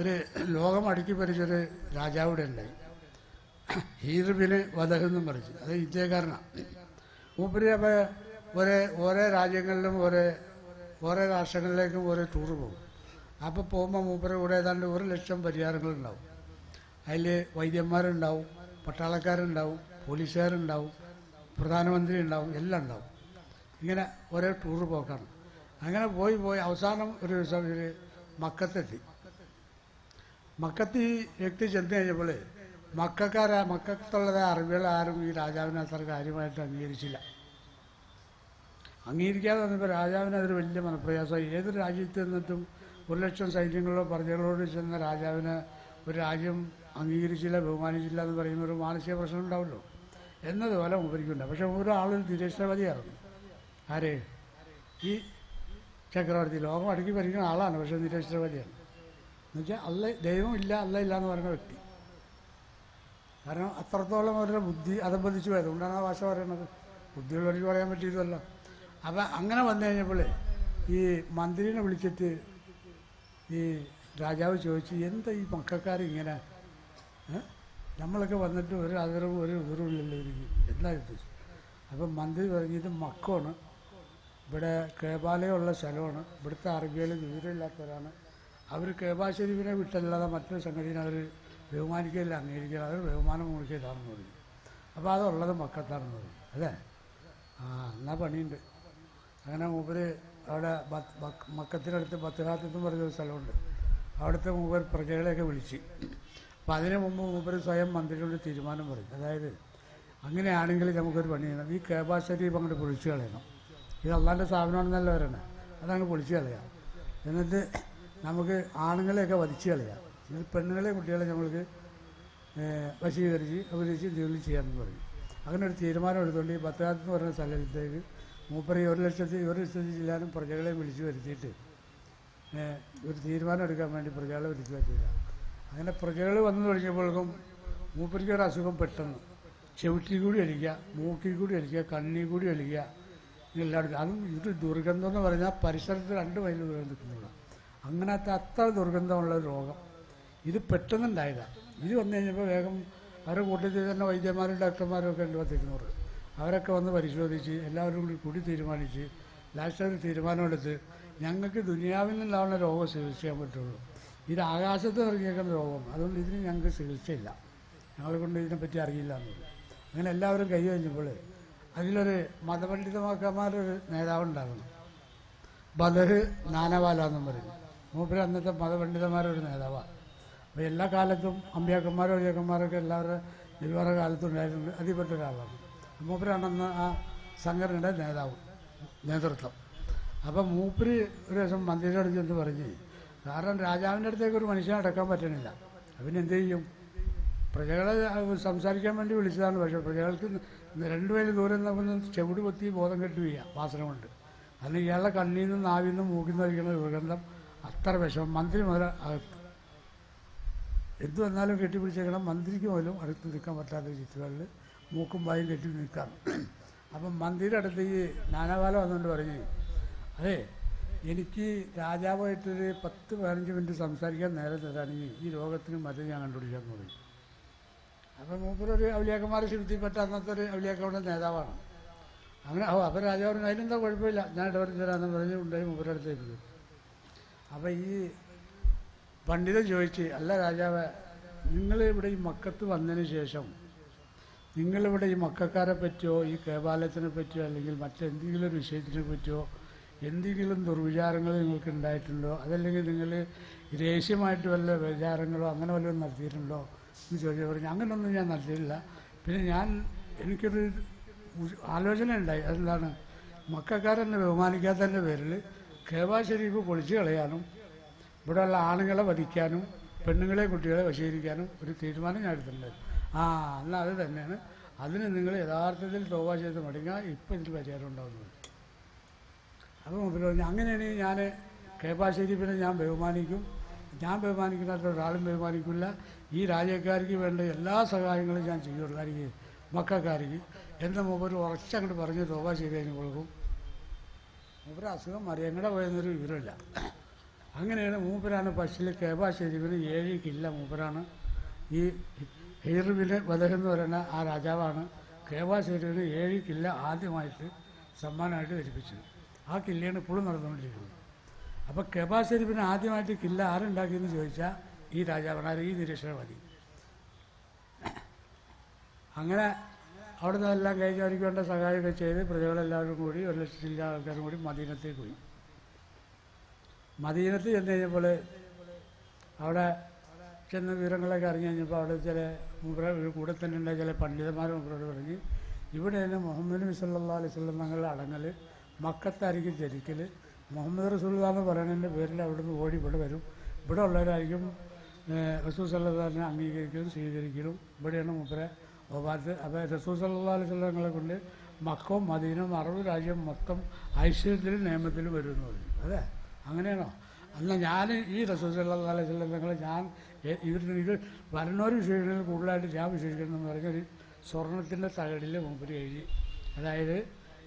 ഒരു ലോകം അടുക്കി ഭരിച്ചൊരു രാജാവിടെ ഉണ്ടായി. ഹീർബിന് വധഹെന്നും പറഞ്ഞു. അത് ഇന്ത്യക്കാരനാണ്. മൂപ്പര് അപ്പോൾ ഓരോ രാജ്യങ്ങളിലും ഓരോ രാഷ്ട്രങ്ങളിലേക്കും ഓരോ ടൂറ് പോകും. അപ്പോൾ പോകുമ്പോൾ മൂപ്പര് കൂടെ ഏതാണ്ട് 1 ലക്ഷം പരിഹാരങ്ങളുണ്ടാവും. അതിൽ വൈദ്യന്മാരുണ്ടാവും, പട്ടാളക്കാരുണ്ടാവും, പോലീസുകാരുണ്ടാവും, പ്രധാനമന്ത്രി ഉണ്ടാവും, എല്ലാം ഉണ്ടാവും. ഇങ്ങനെ ഒരേ ടൂറ് പോക്കാണ്. അങ്ങനെ പോയി അവസാനം ഒരു ദിവസം ഇവർ മക്കത്തെത്തി. മക്കത്ത് എത്തി ചെന്ന് കഴിഞ്ഞപ്പോൾ മക്കത്തുള്ളത് അറബികൾ ആരും ഈ രാജാവിനെ അത്ര കാര്യമായിട്ട് അംഗീകരിച്ചില്ല. അംഗീകരിക്കാതെ വന്നപ്പോൾ രാജാവിന് അതൊരു വലിയ മനപ്രയാസമായി. ഏത് രാജ്യത്ത് നിന്നിട്ടും 1,00,000 സൈന്യങ്ങളോ പ്രജകളോട് ചെന്ന രാജാവിനെ ഒരു രാജ്യം അംഗീകരിച്ചില്ല, ബഹുമാനിച്ചില്ല എന്ന് പറയുന്ന ഒരു മാനസിക പ്രശ്നം ഉണ്ടാവുമല്ലോ. എന്നതുപോലെ മൂപ്പരിക്കുണ്ട്. പക്ഷെ ഒരാൾ നിരീശ്വരവാദിയായിരുന്നു. ആര്? ഈ ചക്രവർത്തി. ലോകം അടുക്കി ഭരിക്കുന്ന ആളാണ്, പക്ഷെ നിരീശ്വരവാദിയാണ്. എന്നുവെച്ചാൽ ദൈവം ഇല്ല, അല്ല എന്ന് പറയുന്ന വ്യക്തി. കാരണം അത്രത്തോളം അവരുടെ ബുദ്ധി അധപ്പതിച്ചു പോയത്. അതുകൊണ്ടാണ് ആ ഭാഷ പറയുന്നത്. ബുദ്ധിയുള്ളവർക്ക് പറയാൻ പറ്റിയതല്ല. അപ്പം അങ്ങനെ വന്നു കഴിഞ്ഞപ്പോൾ ഈ മന്ത്രിനെ വിളിച്ചിട്ട് ഈ രാജാവ് ചോദിച്ചു, എന്താ ഈ മക്കാരിങ്ങനെ, നമ്മളൊക്കെ വന്നിട്ട് ഒരു അതിരും ഒരു ഉതിരുമില്ലല്ലോ ഇവർക്ക്, എന്താ ഇത്? അപ്പം മന്ത്രി പറഞ്ഞു, ഇത് മക്കമാണ്, ഇവിടെ കേബാലയുള്ള സ്ഥലമാണ്, ഇവിടുത്തെ അറബികൾ വിവരമില്ലാത്തവരാണ്, അവർ കേബാ ഷരീഫിനെ വിട്ടല്ലാതെ മറ്റൊരു സംഗതിനെ അവർ ബഹുമാനിക്കുകയില്ല, അംഗീകരിക്കില്ല, അവർ ബഹുമാനം മുറിക്കലാണെന്ന് പറഞ്ഞു. അപ്പോൾ അതുള്ളത് മക്കത്താണെന്ന് പറഞ്ഞു. അല്ലേ? എന്നാൽ പണിയുണ്ട്. അങ്ങനെ മൂപ്പര് അവിടെ മക്കത്തിനടുത്ത് ബത്തുഹാത്തെന്ന് പറഞ്ഞൊരു സ്ഥലമുണ്ട്. അവിടുത്തെ മൂപ്പർ പ്രജകളെയൊക്കെ വിളിച്ച്. അപ്പോൾ അതിനു മുമ്പ് മൂപ്പർ സ്വയം മന്ത്രിയോട് തീരുമാനം പറയും. അതായത് അങ്ങനെയാണെങ്കിൽ നമുക്കൊരു പണി ചെയ്യണം, ഈ കേബാ ഷരീഫ് അങ്ങോട്ട് പൊളിച്ചു കളയണം. ഇത് അള്ളാൻ്റെ സ്ഥാപനമാണെന്നല്ല പറയണേ, അതങ്ങ് പൊളിച്ചു കളയാം. എന്നിട്ട് നമുക്ക് ആണുങ്ങളെയൊക്കെ വധിച്ചു കളയാം. ഇത് പെണ്ണുങ്ങളെ കുട്ടികളെ നമ്മൾക്ക് വശീകരിച്ച് അഭിനയിച്ച് എന്തെങ്കിലും ചെയ്യാമെന്ന് പറയും. അങ്ങനെ ഒരു തീരുമാനം എടുത്തുകൊണ്ട് ഈ ബത്തുഹാത്ത് എന്ന് പറയുന്ന സ്ഥലത്തേക്ക് മൂപ്പര് 1,00,000 ജില്ലാനും പ്രജകളെ വിളിച്ചു വരുത്തിയിട്ട് ഒരു തീരുമാനം എടുക്കാൻ വേണ്ടി പ്രജകളെ വിളിച്ചു വെച്ചില്ല. അങ്ങനെ പ്രജകൾ വന്നു തുടങ്ങിയപ്പോഴേക്കും മൂപ്പരിക്ക് ഒരു അസുഖം പെട്ടെന്ന് ചെവിട്ടിൽ കൂടി അടിക്കുക, മൂക്കിൽ കൂടി അടിക്കുക, കണ്ണിൽ കൂടി അടിക്കുക, എല്ലായിടത്തും. അതും ഇത് ദുർഗന്ധം എന്ന് പറഞ്ഞാൽ പരിസരത്ത് 2 മൈൽ ദൂരം നിൽക്കുന്നില്ല. അങ്ങനത്തെ അത്ര ദുർഗന്ധമുള്ള രോഗം ഇത് പെട്ടെന്നുണ്ടായതാണ്. ഇത് വന്നു കഴിഞ്ഞപ്പോൾ വേഗം അവരുടെ കൂട്ടത്തിൽ തന്നെ വൈദ്യന്മാരും ഡോക്ടർമാരും ഒക്കെ ഉണ്ട് 10-200. അവരൊക്കെ വന്ന് പരിശോധിച്ച് എല്ലാവരും കൂടി തീരുമാനിച്ച് ലാസ്റ്റ് ഒരു തീരുമാനമെടുത്ത്, ഞങ്ങൾക്ക് ദുനിയാവിൽ നിന്നുണ്ടാവുന്ന രോഗം ചികിത്സിക്കാൻ പറ്റുള്ളൂ, ഇത് ആകാശത്ത് ഇറങ്ങിയേക്കുന്ന രോഗം, അതുകൊണ്ട് ഇതിന് ഞങ്ങൾക്ക് ചികിത്സയില്ല, ഞങ്ങളെ കൊണ്ട് ഇതിനെപ്പറ്റി അറിയില്ല എന്നുള്ളത്. അങ്ങനെ എല്ലാവരും കൈ കഴിഞ്ഞപ്പോൾ അതിലൊരു മതപണ്ഡിതമാക്കന്മാരൊരു നേതാവുണ്ടാകണം, ബദഹ് നാനവാല എന്നും പറയും. മൂപ്പര് അന്നത്തെ മതപണ്ഡിതന്മാരൊരു നേതാവാണ്. അപ്പോൾ എല്ലാ കാലത്തും അമ്പ്യാക്കന്മാരോ ഒഴിയക്കന്മാരൊക്കെ എല്ലാവരുടെ വിവാഹ കാലത്തും ഉണ്ടായിട്ടുണ്ട്. അതിൽപ്പെട്ട ഒരാളാണ്. മൂപ്പരാണ് അന്ന് ആ സംഘടനയുടെ നേതൃത്വം. അപ്പം മൂപ്പര് ഒരു ദിവസം മന്ത്രിയുടെ അടുത്ത് എന്ന് പറഞ്ഞ്, കാരണം രാജാവിൻ്റെ അടുത്തേക്ക് ഒരു മനുഷ്യനെ അടക്കാൻ പറ്റണില്ല, പിന്നെ എന്ത് ചെയ്യും? പ്രജകളെ സംസാരിക്കാൻ വേണ്ടി വിളിച്ചതാണ്. പക്ഷേ പ്രജകൾക്ക് 2 മൈൽ ദൂരം നമുക്ക് ചെവിട് പൊത്തി ബോധം കെട്ട് വീഴുക വാസന കൊണ്ട്. അല്ലെങ്കിൽ ഇയാളുടെ കണ്ണിൽ നിന്നും നാവിൽ നിന്നും മൂക്കിൽ നിന്ന് കഴിക്കുന്ന ദുർഗന്ധം അത്ര വിഷമം. മന്ത്രി മുതൽ അകത്ത് എന്തു വന്നാലും കെട്ടിപ്പിടിച്ചേക്കണം. മന്ത്രിക്ക് പോലും അടുത്ത് നിൽക്കാൻ പറ്റാത്ത ചുറ്റുകളിൽ മൂക്കും വായും കെട്ടി നിൽക്കാം. അപ്പം മന്ത്രിയുടെ അടുത്ത് ഈ നാനാവാല വന്നുകൊണ്ട് പറഞ്ഞ്, അതെ എനിക്ക് രാജാവായിട്ടൊരു 10-15 മിനിറ്റ് സംസാരിക്കാൻ നേരം തരാണെങ്കിൽ ഈ രോഗത്തിന് മരുന്ന് ഞാൻ കണ്ടുപിടിക്കാമെന്ന് പറയും. അപ്പം മൂപ്പരൊരു ഔലിയാക്കന്മാരെ ശുദ്ധിപ്പെട്ട അന്നത്തെ ഒരു ഔലിയാക്കങ്ങളുടെ നേതാവാണ്. അങ്ങനെ അപ്പം രാജാവിന് അതിനെന്താ കുഴപ്പമില്ല, ഞാൻ ഇടപെടുത്തി തരാമെന്ന് പറഞ്ഞ് ഉണ്ടായി മൂപ്പരുടെ അടുത്തേക്ക്. അപ്പം ഈ പണ്ഡിതൻ ചോദിച്ച്, അല്ല രാജാവ്, നിങ്ങളിവിടെ ഈ മക്കത്ത് വന്നതിന് ശേഷം നിങ്ങളിവിടെ ഈ മക്കാരെ പറ്റിയോ ഈ കേബാലയത്തിനെ പറ്റിയോ അല്ലെങ്കിൽ മറ്റെന്തെങ്കിലും ഒരു വിഷയത്തിനെ പറ്റിയോ എന്തെങ്കിലും ദുർവിചാരങ്ങൾ നിങ്ങൾക്ക് ഉണ്ടായിട്ടുണ്ടോ, അതല്ലെങ്കിൽ നിങ്ങൾ രഹസ്യമായിട്ട് വല്ല വിചാരങ്ങളോ അങ്ങനെ വല്ലതും നടത്തിയിട്ടുണ്ടോ എന്ന് ചോദിച്ചാൽ പറഞ്ഞു, അങ്ങനെയൊന്നും ഞാൻ നടത്തിയിട്ടില്ല. പിന്നെ എനിക്കൊരു ആലോചന ഉണ്ടായി. അതെന്താണ്? മക്കാരെന്നെ ബഹുമാനിക്കാത്തതിൻ്റെ പേരിൽ കേബാ ഷരീഫ് പൊളിച്ചു കളയാനും ഇവിടെയുള്ള ആണുങ്ങളെ വധിക്കാനും പെണ്ണുങ്ങളെ കുട്ടികളെ വശീകരിക്കാനും ഒരു തീരുമാനം ഞാൻ എടുത്തിട്ടുണ്ടായിരുന്നു. എന്നാൽ അത് തന്നെയാണ്, അതിന് നിങ്ങൾ യഥാർത്ഥത്തിൽ തോബ ചെയ്ത് മടങ്ങുക, ഇപ്പം എനിക്ക് പരിഹാരം ഉണ്ടാവുന്നത്. അപ്പോൾ മുമ്പിൽ പറഞ്ഞു, അങ്ങനെയാണെങ്കിൽ ഞാൻ കേബാ ഷരീഫിനെ ഞാൻ ബഹുമാനിക്കും, ഞാൻ ബഹുമാനിക്കുന്നിടത്ത് ഒരാളും ബഹുമാനിക്കില്ല, ഈ രാജ്യക്കാർക്ക് വേണ്ട എല്ലാ സഹായങ്ങളും ഞാൻ ചെയ്യും കാര്യം മക്കാർക്ക് എൻ്റെ മൂപ്പർ ഉറച്ചങ്ങോട്ട് പറഞ്ഞ് തോബ ചെയ്ത് കഴിഞ്ഞപ്പോഴേക്കും മൂപ്പര് അസുഖം മാറി, എങ്ങടെ പോയെന്നൊരു വിവരമില്ല. അങ്ങനെയാണ് മൂപ്പരാണ് പക്ഷിൽ കേബാ ഷരീഫിന് 7 കില്ല മൂപ്പരാണ്. ഈ ഹിർബിന് വദഹെന്ന് പറയുന്ന ആ രാജാവാണ് കേബാ ഷരീഫിന് 7 കില്ല ആദ്യമായിട്ട് സമ്മാനമായിട്ട് ധരിപ്പിച്ചത്. ആ കില്ലയാണ് ഇപ്പോഴും നടന്നുകൊണ്ടിരിക്കുന്നത്. അപ്പോൾ കേബാ ഷരീഫിന് ആദ്യമായിട്ട് കില്ല ആരുണ്ടാക്കിയെന്ന് ചോദിച്ചാൽ ഈ രാജാവാണ്, ഈ നിരീശ്വരവാദി. അങ്ങനെ അവിടുന്ന് എല്ലാം കഴിഞ്ഞ് അവർക്ക് വേണ്ട സഹായമൊക്കെ ചെയ്ത് പ്രജകളെല്ലാവരും കൂടി 1,00,000 ആൾക്കാരും കൂടി മദീനത്തേക്ക് പോയി. മദീനത്ത് ചെന്ന് കഴിഞ്ഞപ്പോൾ അവിടെ ചെന്ന് വിവരങ്ങളൊക്കെ അറിഞ്ഞു കഴിഞ്ഞപ്പോൾ അവിടെ ചില കൂടെ തന്നെ ഉണ്ടായ ചില പണ്ഡിതന്മാർ മുമ്പരോട് പറഞ്ഞ് ഇവിടെയാണ് മുഹമ്മദ് നബി സല്ലല്ലാഹു അലൈഹി വസല്ലം തങ്ങളുടെ അടങ്ങൽ, മക്കത്തായിരിക്കും ജനിക്കൽ, മുഹമ്മദ് റസൂലുള്ളാഹി എന്ന് പറയുന്നതിൻ്റെ പേരിൽ അവിടുന്ന് ഓടി ഇവിടെ വരും, ഇവിടെ ഉള്ളവരായിരിക്കും റസൂൽ സല്ലല്ലാഹു അലൈഹി വസല്ലം അംഗീകരിക്കലും സ്വീകരിക്കലും, ഇവിടെയാണ് മൂപ്പരെ വഫാത്ത്. അപ്പോൾ റസൂൽ സല്ലല്ലാഹു അലൈഹി വസല്ലങ്ങളെ കൊണ്ട് മക്കവും മദീനവും അറബ് രാജ്യം മൊത്തം ഐശ്വര്യത്തിലും നിയമത്തിലും വരുമെന്ന് പറഞ്ഞു. അതെ, അങ്ങനെയാണോ? എന്നാൽ ഞാൻ ഈ റസൂൽ സല്ലല്ലാഹു അലൈഹി വസല്ലം തങ്ങളെ ഞാൻ ഇത് വരുന്നവർ വിശ്വസിക്കുന്നതിൽ കൂടുതലായിട്ട് ഞാൻ വിശ്വസിക്കണമെന്ന് പറഞ്ഞൊരു സ്വർണത്തിൻ്റെ തകടിൽ മൂപ്പര് എഴുതി. അതായത്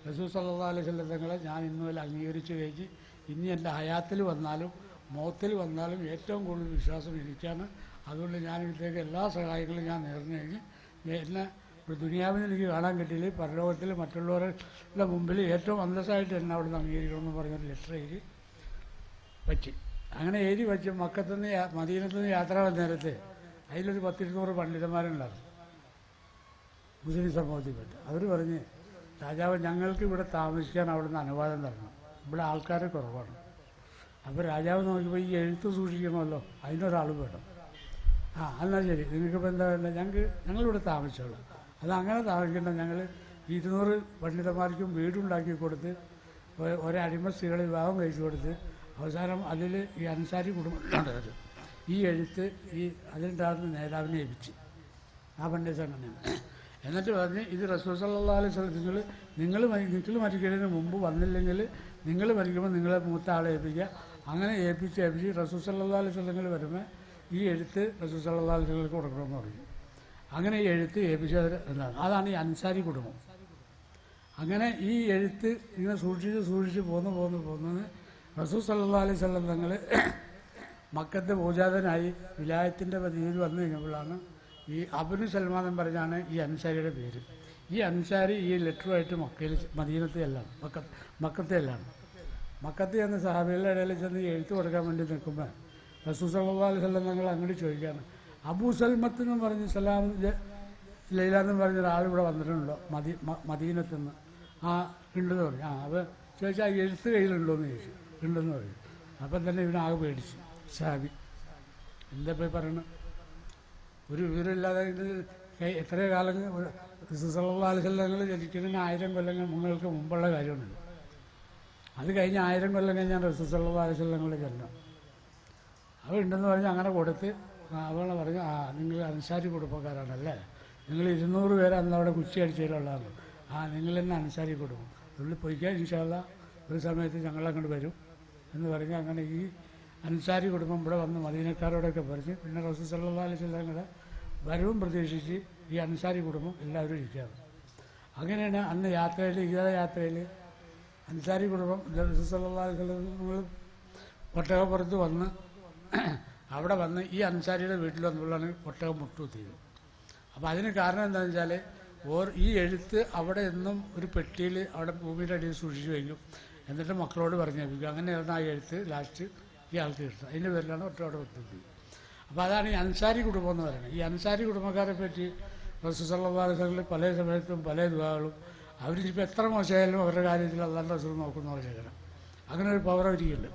റസൂൽ സല്ലല്ലാഹു അലൈഹി വസല്ലം തങ്ങളെ ഞാൻ ഇന്നുവരെ അംഗീകരിച്ച് കഴിച്ച് ഇനി എൻ്റെ ഹയാത്തിൽ വന്നാലും മൗത്തിൽ വന്നാലും ഏറ്റവും കൂടുതൽ വിശ്വാസം എനിക്കാണ്. അതുകൊണ്ട് ഞാൻ ഇതിലേക്ക് എല്ലാ സഹായങ്ങളും ഞാൻ നേർന്നു കഴിഞ്ഞ് എന്നെ ദുനിയാവിന് എനിക്ക് കാണാൻ കിട്ടിയില്ല, പരലോകത്തിൽ മറ്റുള്ളവരുടെ മുമ്പിൽ ഏറ്റവും അന്തസ്സായിട്ട് എന്നെ അവിടെ നിന്ന് അംഗീകരിക്കണമെന്ന് പറഞ്ഞൊരു ലെറ്റർ എഴുതി വച്ച്. അങ്ങനെ എഴുതി വച്ച് മക്കത്തുനിന്ന് മദീനത്തുനിന്ന് യാത്ര വന്ന നേരത്തെ അതിലൊരു 100-200 പണ്ഡിതന്മാരുണ്ടായിരുന്നു മുസ്ലിം സമൂഹത്തിൽപ്പെട്ട. അവർ പറഞ്ഞ് രാജാവ് ഞങ്ങൾക്ക് ഇവിടെ താമസിക്കാൻ അവിടെ നിന്ന് അനുവാദം തരണം, ഇവിടെ ആൾക്കാർ കുറവാണ്. അപ്പോൾ രാജാവ് നോക്കിയപ്പോൾ ഈ എഴുത്ത് സൂക്ഷിക്കണമല്ലോ, അതിനൊരാൾ വേണം. എന്നാൽ ശരി, നിങ്ങൾക്കിപ്പോൾ എന്താ വേണ്ടത്? ഞങ്ങളിവിടെ താമസിച്ചോളാം. അതങ്ങനെ താമസിക്കേണ്ട, ഞങ്ങൾ 200 പണ്ഡിതന്മാർക്കും വീടുണ്ടാക്കി കൊടുത്ത് ഒരടിമ സ്ത്രീകളെ വിവാഹം കഴിച്ചു കൊടുത്ത് അവസാനം അതിൽ ഈ അൻസാരി കുടുംബം ഈ എഴുത്ത് അതിലുണ്ടാകുന്ന നേതാവിനെ ഏൽപ്പിച്ച് ആ പണ്ഡിത സംഘടനയാണ്. എന്നിട്ട് പറഞ്ഞ് ഇത് റസൂൽ സല്ലല്ലാഹു അലൈഹി വസല്ലം നിങ്ങൾ മരിക്കുന്നതിന് മുമ്പ് വന്നില്ലെങ്കിൽ നിങ്ങൾ മരിക്കുമ്പോൾ നിങ്ങളെ മൂത്ത ആളെ ഏൽപ്പിക്കുക. അങ്ങനെ ഏൽപ്പിച്ച് റസൂൽ സല്ലല്ലാഹു അലൈഹി വസല്ലം വരുമ്പോൾ ഈ എഴുത്ത് റസൂൽ സല്ലല്ലാഹു അലൈഹി വസല്ലം കൊടുക്കണമെന്ന് പറഞ്ഞു. അങ്ങനെ ഈ എഴുത്ത് ഏൽപ്പിച്ചത് എന്താണ്? അതാണ് ഈ അൻസാരി കുടുംബം. അങ്ങനെ ഈ എഴുത്ത് ഇങ്ങനെ സൂക്ഷിച്ച് പോകുന്നത് റസൂൽ സല്ലല്ലാഹു അലൈഹി വസല്ലം തങ്ങൾ മക്കത്ത് പൂജാതനായി വിലായത്തിൻ്റെ പദവിയിൽ വന്നു കഴിഞ്ഞപ്പോഴാണ് ഈ അബ്നു സൽമാൻ എന്ന് പറഞ്ഞാണ് ഈ അൻസാരിയുടെ പേര്. ഈ അൻസാരി ഈ ലെറ്ററുമായിട്ട് മദീനത്തെയല്ലാണ് മക്കത്തെയല്ലാണ് മക്കത്ത് ചെന്ന് സഹാബികളുടെ ഇടയിൽ ചെന്ന് എഴുത്ത് കൊടുക്കാൻ വേണ്ടി നിൽക്കുമ്പോൾ റസൂൽ സല്ലല്ലാഹു അലൈഹി വസല്ലം തങ്ങൾ അങ്ങോട്ട് ചോദിക്കുകയാണ്, അബൂ സൽമത്ത് എന്ന് പറഞ്ഞ് സലാം ലൈല എന്ന് പറഞ്ഞ ഒരാൾ ഇവിടെ വന്നിട്ടുണ്ടല്ലോ മദീനത്തുനിന്ന്? ഉണ്ടെന്ന് പറഞ്ഞു. അപ്പോൾ ചോദിച്ചാൽ എഴുത്ത് കയ്യിലുണ്ടോയെന്ന് ചോദിച്ചു. ഉണ്ടെന്ന് പറഞ്ഞു. അപ്പം തന്നെ ഇവനാകെ പേടിച്ചു. സാബി എന്താ പോയി പറയണം, ഒരു വിവരമില്ലാതെ ഇത് എത്ര കാലം റസൂൽ സല്ലല്ലാഹു അലൈഹി വസല്ലം ജനിക്കുന്നതിന് 1000 കൊല്ലങ്ങൾ മുങ്ങൾക്ക് മുമ്പുള്ള കാര്യമാണ്. അത് കഴിഞ്ഞ് 1000 കൊല്ലം കഴിഞ്ഞാൽ റസൂൽ സല്ലല്ലാഹു അലൈഹി വസല്ലം ജന്മം. അവ ഉണ്ടെന്ന് പറഞ്ഞ് അങ്ങനെ കൊടുത്ത് അവളെ പറഞ്ഞു, നിങ്ങൾ അൻസാരി കുടുംബക്കാരാണല്ലേ, നിങ്ങൾ 200 പേര് അന്ന് അവിടെ കുച്ചി അടിച്ചതിലുള്ളതാണ്. നിങ്ങൾ തന്നെ അൻസാരി കുടുംബം ഉള്ളിൽ പൊയ്ക്കാൻ ഇൻഷാ അല്ലാഹ് ഒരു സമയത്ത് ഞങ്ങളങ്ങോട്ട് വരും എന്ന് പറഞ്ഞ് അങ്ങനെ ഈ അൻസാരി കുടുംബം ഇവിടെ വന്ന് മദീനക്കാരോടൊക്കെ പറഞ്ഞ് പിന്നെ റസൂൽ സല്ലല്ലാഹു അലൈഹി വസല്ലം വരവും പ്രതീക്ഷിച്ച് ഈ അൻസാരി കുടുംബം എല്ലാവരും ഇരിക്കുകയാണ്. അങ്ങനെയാണ് അന്ന് യാത്രയിൽ അൻസാരി കുടുംബം റസൂൽ സല്ലല്ലാഹു അലൈഹി വസല്ലം ഒട്ടകപ്പുറത്ത് വന്ന് അവിടെ വന്ന് ഈ അൻസാരിയുടെ വീട്ടിൽ വന്നപ്പോഴാണ് ഒട്ടകം മുട്ടുകുത്തിയത്. അപ്പോൾ അതിന് കാരണം എന്താണെന്ന് വെച്ചാൽ ഈ എഴുത്ത് അവിടെ എന്നും ഒരു പെട്ടിയിൽ അവിടെ ഭൂമിയുടെ അടിയിൽ സൂക്ഷിച്ചു വയ്ക്കും. എന്നിട്ട് മക്കളോട് പറഞ്ഞേൽപ്പിക്കും. അങ്ങനെയാണ് ആ എഴുത്ത് ലാസ്റ്റ് ഈ ആൾക്ക് കിട്ടുന്നത്. അതിൻ്റെ പേരിലാണ് ഒട്ടകയുടെ മുട്ടുകുത്തി. അപ്പോൾ അതാണ് ഈ അൻസാരി കുടുംബം എന്ന് പറയുന്നത്. ഈ അൻസാരി കുടുംബക്കാരെ പറ്റി റസൂൽ സല്ലല്ലാഹു അലൈഹി വസല്ലം പല സമയത്തും പല ദുആകളും അവരിപ്പോൾ എത്ര മോശമായാലും അവരുടെ കാര്യത്തിൽ അല്ലാഹുവിൻ്റെ റസൂൽ നോക്കുന്നവർ ചെയ്യണം. അങ്ങനെ ഒരു പവർ അവരിക്കുണ്ട്.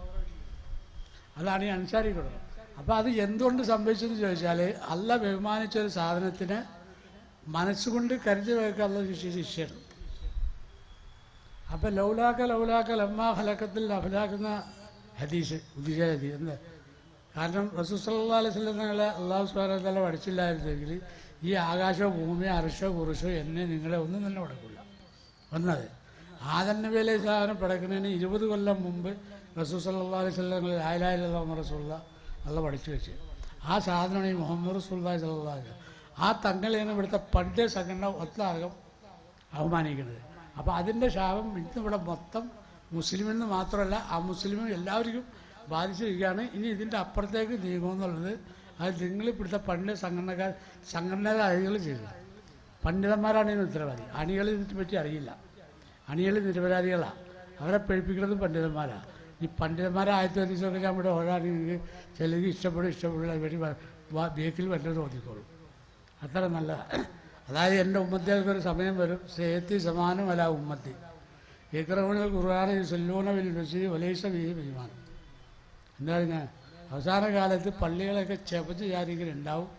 അതാണ് ഈ അൻസാരി കുടുംബം. അപ്പോൾ അത് എന്തുകൊണ്ട് സംഭവിച്ചെന്ന് ചോദിച്ചാൽ അല്ലാഹ് ബഹുമാനിച്ചൊരു സാധനത്തിന് മനസ്സുകൊണ്ട് കരുതി വെക്കാനുള്ള ശിക്ഷയാണ്. അപ്പം ലൗലാക്ക ലമ്മാ ഹലക്കത്തിൽ അഫലാക്കുന്ന ഹദീസ് ഉദിച്ച ഹദീസ് എന്താ കാരണം? റസൂൽ സല്ലല്ലാഹു അലൈഹി വസല്ലം തങ്ങളെ അല്ലാഹു സുബ്ഹാനഹു വ തആല പഠിച്ചില്ലായിരുന്നെങ്കിൽ ഈ ആകാശമോ ഭൂമിയോ അർശോ കുറിശോ എന്നെ നിങ്ങളെ ഒന്നും തന്നെ പടക്കില്ല വന്നത്. ആദം നബി അലൈഹി സ്വലാമിനെ പടക്കുന്നതിന് 20 കൊല്ലം മുമ്പ് റസൂൽ സല്ലല്ലാഹു അലൈഹി വസല്ലം തങ്ങൾ ലാ ഇലാഹ ഇല്ലല്ലാഹു റസൂലുള്ളാഹി അല്ല പഠിച്ചു വെച്ച് ആ സാധനമാണ് ഈ മുഹമ്മദ് റസൂലുള്ളാഹി സ്വല്ലല്ലാഹു അലൈഹി വസല്ലം. ആ തങ്ങളെയാണ് ഇവിടുത്തെ പണ്ഡിത സംഘടന ഒത്താകം അവമാനിക്കുന്നത്. അപ്പോൾ അതിൻ്റെ ശാപം ഇന്നിവിടെ മൊത്തം മുസ്ലിമെന്ന് മാത്രമല്ല അമുസ്ലിമും എല്ലാവർക്കും ബാധിച്ചിരിക്കുകയാണ്. ഇനി ഇതിൻ്റെ അപ്പുറത്തേക്ക് നീങ്ങുമെന്നുള്ളത് അത് നിങ്ങൾ ഇവിടുത്തെ പണ്ഡിത സംഘടനയുടെ അണികൾ ചെയ്യുക. പണ്ഡിതന്മാരാണ് ഇതിന് ഉത്തരവാദി. അണികൾ ഇതിനെ പറ്റി അറിയില്ല. അണികൾ നിരപരാധികളാണ്. അവരെ പേടിപ്പിക്കുന്നത് പണ്ഡിതന്മാരാണ്. ഈ പണ്ഡിതന്മാരെ 1000 ഞാൻ ഇവിടെ ഓരാണെങ്കിൽ ചിലർക്ക് ഇഷ്ടപ്പെടില്ല അതുവഴി ബേക്കിൽ വല്ലതും ഓതിക്കോളും. അത്ര നല്ലതാണ്. അതായത് എൻ്റെ ഉമ്മത്തികൾക്കൊരു സമയം വരും, സേത്തി സമാനം അല ഉമ്മത്തി ഇക്രൗനൽ ഖുർആന യുസല്ലൂന ബിൽ ബസീ വലൈസ ബിഹി ഈമാൻ. എന്താ പറഞ്ഞാൽ അവസാന കാലത്ത് പള്ളികളൊക്കെ ചെപച്ച് ചാരിക്കലുണ്ടാവും,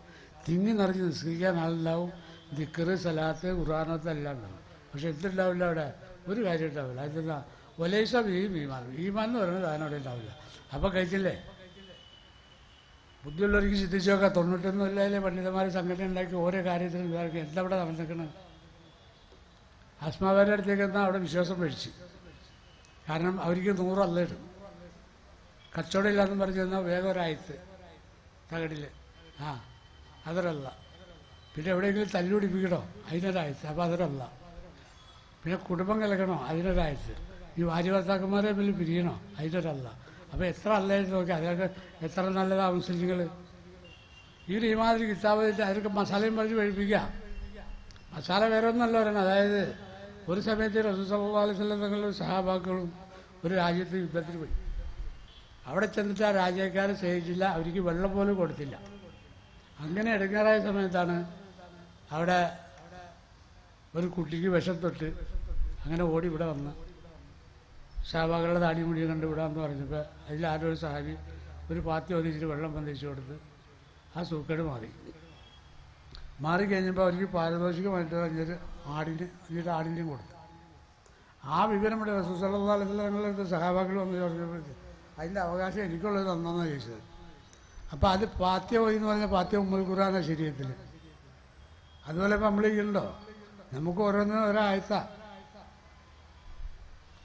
തിങ്ങി നിറഞ്ഞ് നിസ്കരിക്കാൻ ആളുണ്ടാവും, ദിക്റ് സലാത്ത് ഖുർആനത്ത് എല്ലാം ഉണ്ടാവും. പക്ഷെ എന്തുണ്ടാവില്ല അവിടെ, ഒരു കാര്യം ഉണ്ടാവില്ല. അതെന്താ? വലൈസ ബിഹി ഈമാൻ. ഈമാൻ എന്ന് പറയുന്നത് അതിനവിടെ ഉണ്ടാവില്ല. അപ്പോൾ കഴിച്ചില്ലേ? ബുദ്ധിയുള്ളവർക്ക് ചിന്തിച്ചു നോക്കാം. 91 പണ്ഡിതന്മാർ സംഘടന ഉണ്ടാക്കി ഓരോ കാര്യത്തിനും വിചാരിക്കും എന്താ അവിടെ നടന്നിരിക്കണം. ആസ്മാവരുടെ അടുത്തേക്ക് എന്നാൽ അവിടെ വിശ്വാസം മേടിച്ച്. കാരണം അവർക്ക് 100 അല്ല ഇടും. കച്ചവടം ഇല്ലാന്ന് പറഞ്ഞു തന്നാൽ വേഗം ഒരായത്ത് തകടിൽ അതൊരല്ല. പിന്നെ എവിടെയെങ്കിലും തല്ലുപിടിപ്പിക്കണോ അതിനൊരായത്ത്, അപ്പോൾ അതൊരല്ല. പിന്നെ കുടുംബം കലക്കണോ അതിനൊരായത്ത്. ഈ ഭാര്യ ഭർത്താക്കന്മാരെ തമ്മിൽ പിരിയണോ അതിനൊരല്ല. അപ്പോൾ എത്ര അല്ലായിട്ട് നോക്കി അതൊക്കെ എത്ര നല്ലതാ മുസ്ലിങ്ങൾ. ഈ മാതിരി കിതാബിട്ട് അതൊക്കെ മസാലയും പറഞ്ഞ് കഴിപ്പിക്കുക. മസാല വേറെ ഒന്നല്ല പറയണം. അതായത് ഒരു സമയത്ത് റസൂൽ സല്ലല്ലാഹു അലൈഹി വസല്ലം തങ്ങളും സഹാബാക്കളും ഒരു രാജ്യത്ത് യുദ്ധത്തിന് പോയി. അവിടെ ചെന്നിട്ട് ആ രാജ്യക്കാരെ സ്നേഹിച്ചില്ല, അവർക്ക് വെള്ളം പോലും കൊടുത്തില്ല. അങ്ങനെ ഇടങ്ങേറായ സമയത്താണ് അവിടെ ഒരു കുട്ടിക്ക് വിഷം തൊട്ട് അങ്ങനെ ഓടി ഇവിടെ വന്ന് സഹാബാക്കളുടെ താടി മുടിയും കണ്ട് വിടാമെന്ന് പറഞ്ഞപ്പോൾ അതിലാരോ ഒരു സഹാബി ഒരു പാത്തി ഒതിച്ചിട്ട് വെള്ളം ബന്ധിച്ചു കൊടുത്ത് ആ സൂക്കേട് മാറിക്കഴിഞ്ഞപ്പോൾ അവർക്ക് പാരിതോഷികമായിട്ട് പറഞ്ഞൊരു ആടിൻ്റെയും കൊടുത്തു. ആ വിവരം ഇവിടെ റസൂൽ സല്ലല്ലാഹു അലൈഹി വസല്ലം സഹാബാക്കൾ വന്ന് പറഞ്ഞപ്പോൾ അതിൻ്റെ അവകാശം എനിക്കുള്ളത് തന്നെന്നാണ് ചോദിച്ചത്. അപ്പോൾ അത് പാത്യ പോയി എന്ന് പറഞ്ഞാൽ പാത്യ ഉമ്മുൽ ഖുർആന ശരീരത്തിൽ. അതുപോലെ ഇപ്പം നമ്മൾ ചെയ്യുന്നുണ്ടോ? നമുക്ക് ഓരോന്നിനും ഒരാഴ്ത്ത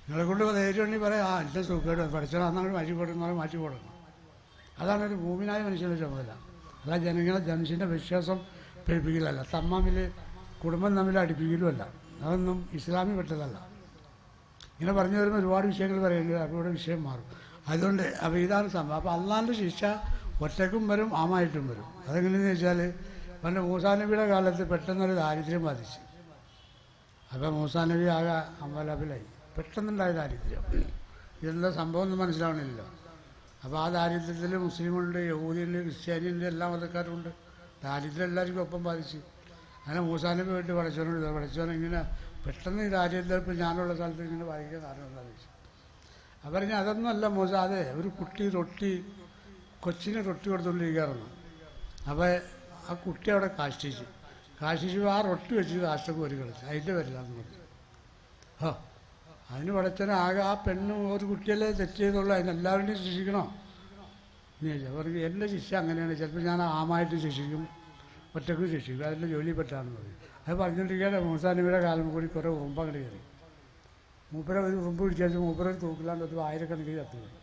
നിങ്ങളെ കൊണ്ട് ധൈര്യം ഉണ്ടെങ്കിൽ പറയാം എൻ്റെ സുഖേട് പഠിച്ചാൽ അന്നങ്ങോട്ട് മാറ്റി കൊടുക്കണം, മാറ്റി കൊടുക്കണം. അതാണ് ഒരു ഭൂമിനായ മനുഷ്യൻ്റെ ചുമതല. അതാ ജനങ്ങളെ ജനുഷ്യൻ്റെ വിശ്വാസം പഠിപ്പിക്കലല്ല, തമ്മിൽ കുടുംബം തമ്മിൽ അടുപ്പിക്കലുമല്ല. അതൊന്നും ഇസ്ലാമിൽ പെട്ടതല്ല. ഇങ്ങനെ പറഞ്ഞു വരുമ്പോൾ ഒരുപാട് വിഷയങ്ങൾ പറയുന്നത്, അപ്പോൾ ഇവിടെ വിഷയം മാറും. അതുകൊണ്ട് അപ്പോൾ ഇതാണ് സംഭവം. അപ്പോൾ അള്ളാൻ്റെ ശിക്ഷ ഒറ്റക്കും വരും ആമായിട്ടും വരും. അതെങ്ങനെയെന്ന് വെച്ചാൽ പണ്ട് മൂസാ നബിയുടെ കാലത്ത് പെട്ടെന്നൊരു ദാരിദ്ര്യം ബാധിച്ചു. അപ്പോൾ മൂസാ നബി ആകെ അമ്പലപ്പിലായി. പെട്ടെന്നുണ്ടായ ദാരിദ്ര്യം. ഇതെന്താ സംഭവം ഒന്നും മനസ്സിലാവണില്ലല്ലോ. അപ്പോൾ ആ ദാരിദ്ര്യത്തിൽ മുസ്ലിമുണ്ട്, യഹൂദിയുണ്ട്, ക്രിസ്ത്യാനിയുണ്ട്, എല്ലാ മതക്കാരുണ്ട്. ദാരിദ്ര്യം എല്ലാവർക്കും ഒപ്പം ബാധിച്ചു. അങ്ങനെ മൂസാ നബി പോയിട്ട് പഠിച്ചവൻ ഇങ്ങനെ പെട്ടെന്ന് ഈ ദാരിദ്ര്യം ഇപ്പോൾ ഞാനുള്ള സ്ഥലത്ത് ഇങ്ങനെ വായിക്കാൻ കാരണം എന്താണെന്ന് ചോദിച്ചു. അപ്പം പറഞ്ഞാൽ അതൊന്നുമല്ല മൂസ, അതെ ഒരു കുട്ടി കൊച്ചിന് റൊട്ടി കൊടുത്തുകൊണ്ടിരിക്കാറുണ്ട്. അപ്പോൾ ആ കുട്ടി അവിടെ കാഷ്ടിച്ചു ആ റൊട്ടി വെച്ച് കാഷ്ടൊക്കെ ഒരു കളിച്ചു. അതിൻ്റെ വരില്ലാന്ന് പറഞ്ഞു. അതിന് പഠിച്ചവന് ആകെ ആ പെണ്ണും ഒരു കുട്ടിയല്ലേ തെറ്റ് ചെയ്തുള്ളൂ, അതിനെല്ലാവരുടെയും ശിക്ഷിക്കണോ എന്ന് ചോദിച്ചു. അവർക്ക് എൻ്റെ ശിക്ഷ അങ്ങനെയാണ്. ചിലപ്പോൾ ഞാൻ ആമായിട്ട് ശിക്ഷിക്കും, ഒറ്റക്കും ശിക്ഷിക്കും, അതിൻ്റെ ജോലിപ്പെട്ടാണെന്ന് പറയും. അത് പറഞ്ഞുകൊണ്ടിരിക്കുകയാണ്. മൂസാ നബിയുടെ കാലം കൂടി കുറേ ഉറുമ്പ് അങ്ങോട്ട് കയറി. മൂപ്പര ഒരു ഉറുമ്പ് പിടിച്ചു മൂപ്പര തൂക്കിലാണ്ട് ഒരു ആയിരക്കണക്കിന് കത്തി വരും.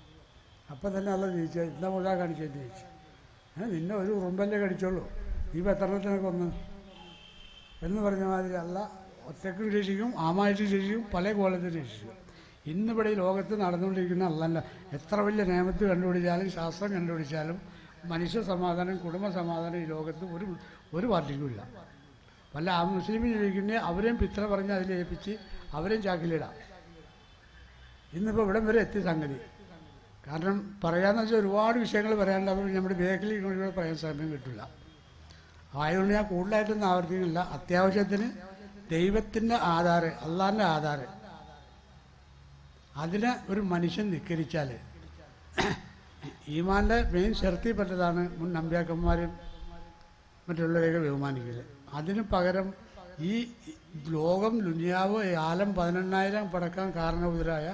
അപ്പം തന്നെ അല്ല ചോദിച്ചാൽ എന്താ മൂസാ കാണിച്ചതെന്ന് ചോദിച്ചു. നിന്നെ ഒരു ഉറുമ്പല്ലേ കടിച്ചോളൂ, ഈ എത്രത്തിനൊക്കെ ഒന്ന് എന്ന് പറഞ്ഞ മാതിരി അല്ല ഒറ്റക്കും രക്ഷിക്കും, ആമായിട്ട് രക്ഷിക്കും, പല കോലത്തിൽ രക്ഷിക്കും. ഇന്നിവിടെ ഈ ലോകത്ത് നടന്നുകൊണ്ടിരിക്കുന്ന അല്ലല്ല. എത്ര വലിയ നിയമത്ത് കണ്ടുപിടിച്ചാലും ശാസ്ത്രം കണ്ടുപിടിച്ചാലും മനുഷ്യ സമാധാനം, കുടുംബ സമാധാനം ഈ ലോകത്ത് ഒരു പാർട്ടിക്കും ഇല്ല. വല്ല ആ മുസ്ലിം ജീവിക്കുന്നത് അവരെയും പിത്ര പറഞ്ഞ് അതിലേൽപ്പിച്ച് അവരെയും ചാക്കിലിടാം. ഇന്നിപ്പോൾ ഇവിടം വരെ എത്തി സംഗതി. കാരണം പറയാമെന്ന് വെച്ചാൽ ഒരുപാട് വിഷയങ്ങൾ പറയാനുണ്ടാവും. നമ്മുടെ ബേക്കിൽ ഇവിടെ പറയാൻ സമയം കിട്ടില്ല. ആയതുകൊണ്ട് ഞാൻ കൂടുതലായിട്ടൊന്നും ആവർത്തിക്കുന്നില്ല. അത്യാവശ്യത്തിന് ദൈവത്തിൻ്റെ ആധാറ്, അള്ളാഹിൻ്റെ ആധാറ്, അതിനെ ഒരു മനുഷ്യൻ ധിക്കരിച്ചാൽ ഈമാൻ്റെ മെയിൻ ഷർത്തിൽപ്പെട്ടതാണ് മുൻ നമ്പ്യാക്കന്മാരും മറ്റുള്ളവരെയൊക്കെ ബഹുമാനിക്കൽ. അതിന് പകരം ഈ ലോകം ദുനിയാവ് ആലം 18,000 പടക്കാൻ കാരണഭൂതരായ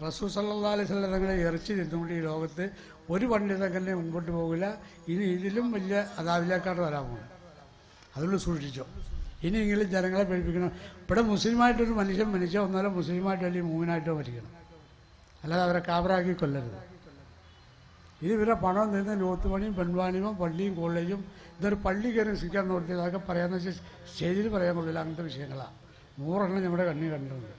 റസൂൽ സല്ലല്ലാഹു അലൈഹി വസല്ലം തങ്ങളെ ഇറച്ചി തിന്നുകൊണ്ട് ഈ ലോകത്ത് ഒരു പണ്ഡിതനെ മുമ്പോട്ട് പോകില്ല. ഇനി ഇതിലും വലിയ അതാവിലേക്കാണ് വരാൻ പോകുന്നത്. അതുകൊണ്ട് സൂക്ഷിച്ചോ. ഇനിയെങ്കിലും ജനങ്ങളെ പഠിപ്പിക്കണം. ഇവിടെ മുസ്ലിമായിട്ടൊരു മനുഷ്യൻ മരിച്ചോ ഒന്നാലും മുസ്ലിമായിട്ടോ അല്ലെങ്കിൽ മൂമിനായിട്ടോ മരിക്കണം. അല്ലാതെ അവരെ കാബറാക്കി കൊല്ലരുത്. ഇത് ഇവരെ പണം നിന്ന് ലോത്ത് പണിയും പെൺവാണിയും പള്ളിയും കോളേജും ഇതൊരു പള്ളി കയറി നിൽക്കാൻ നോക്കി അതൊക്കെ പറയാമെന്ന് വെച്ചാൽ സ്റ്റേജിൽ പറയാൻ കൊള്ളില്ല. അങ്ങനത്തെ വിഷയങ്ങളാണ് 100 നമ്മുടെ കണ്ണി കണ്ടിട്ടുണ്ട്.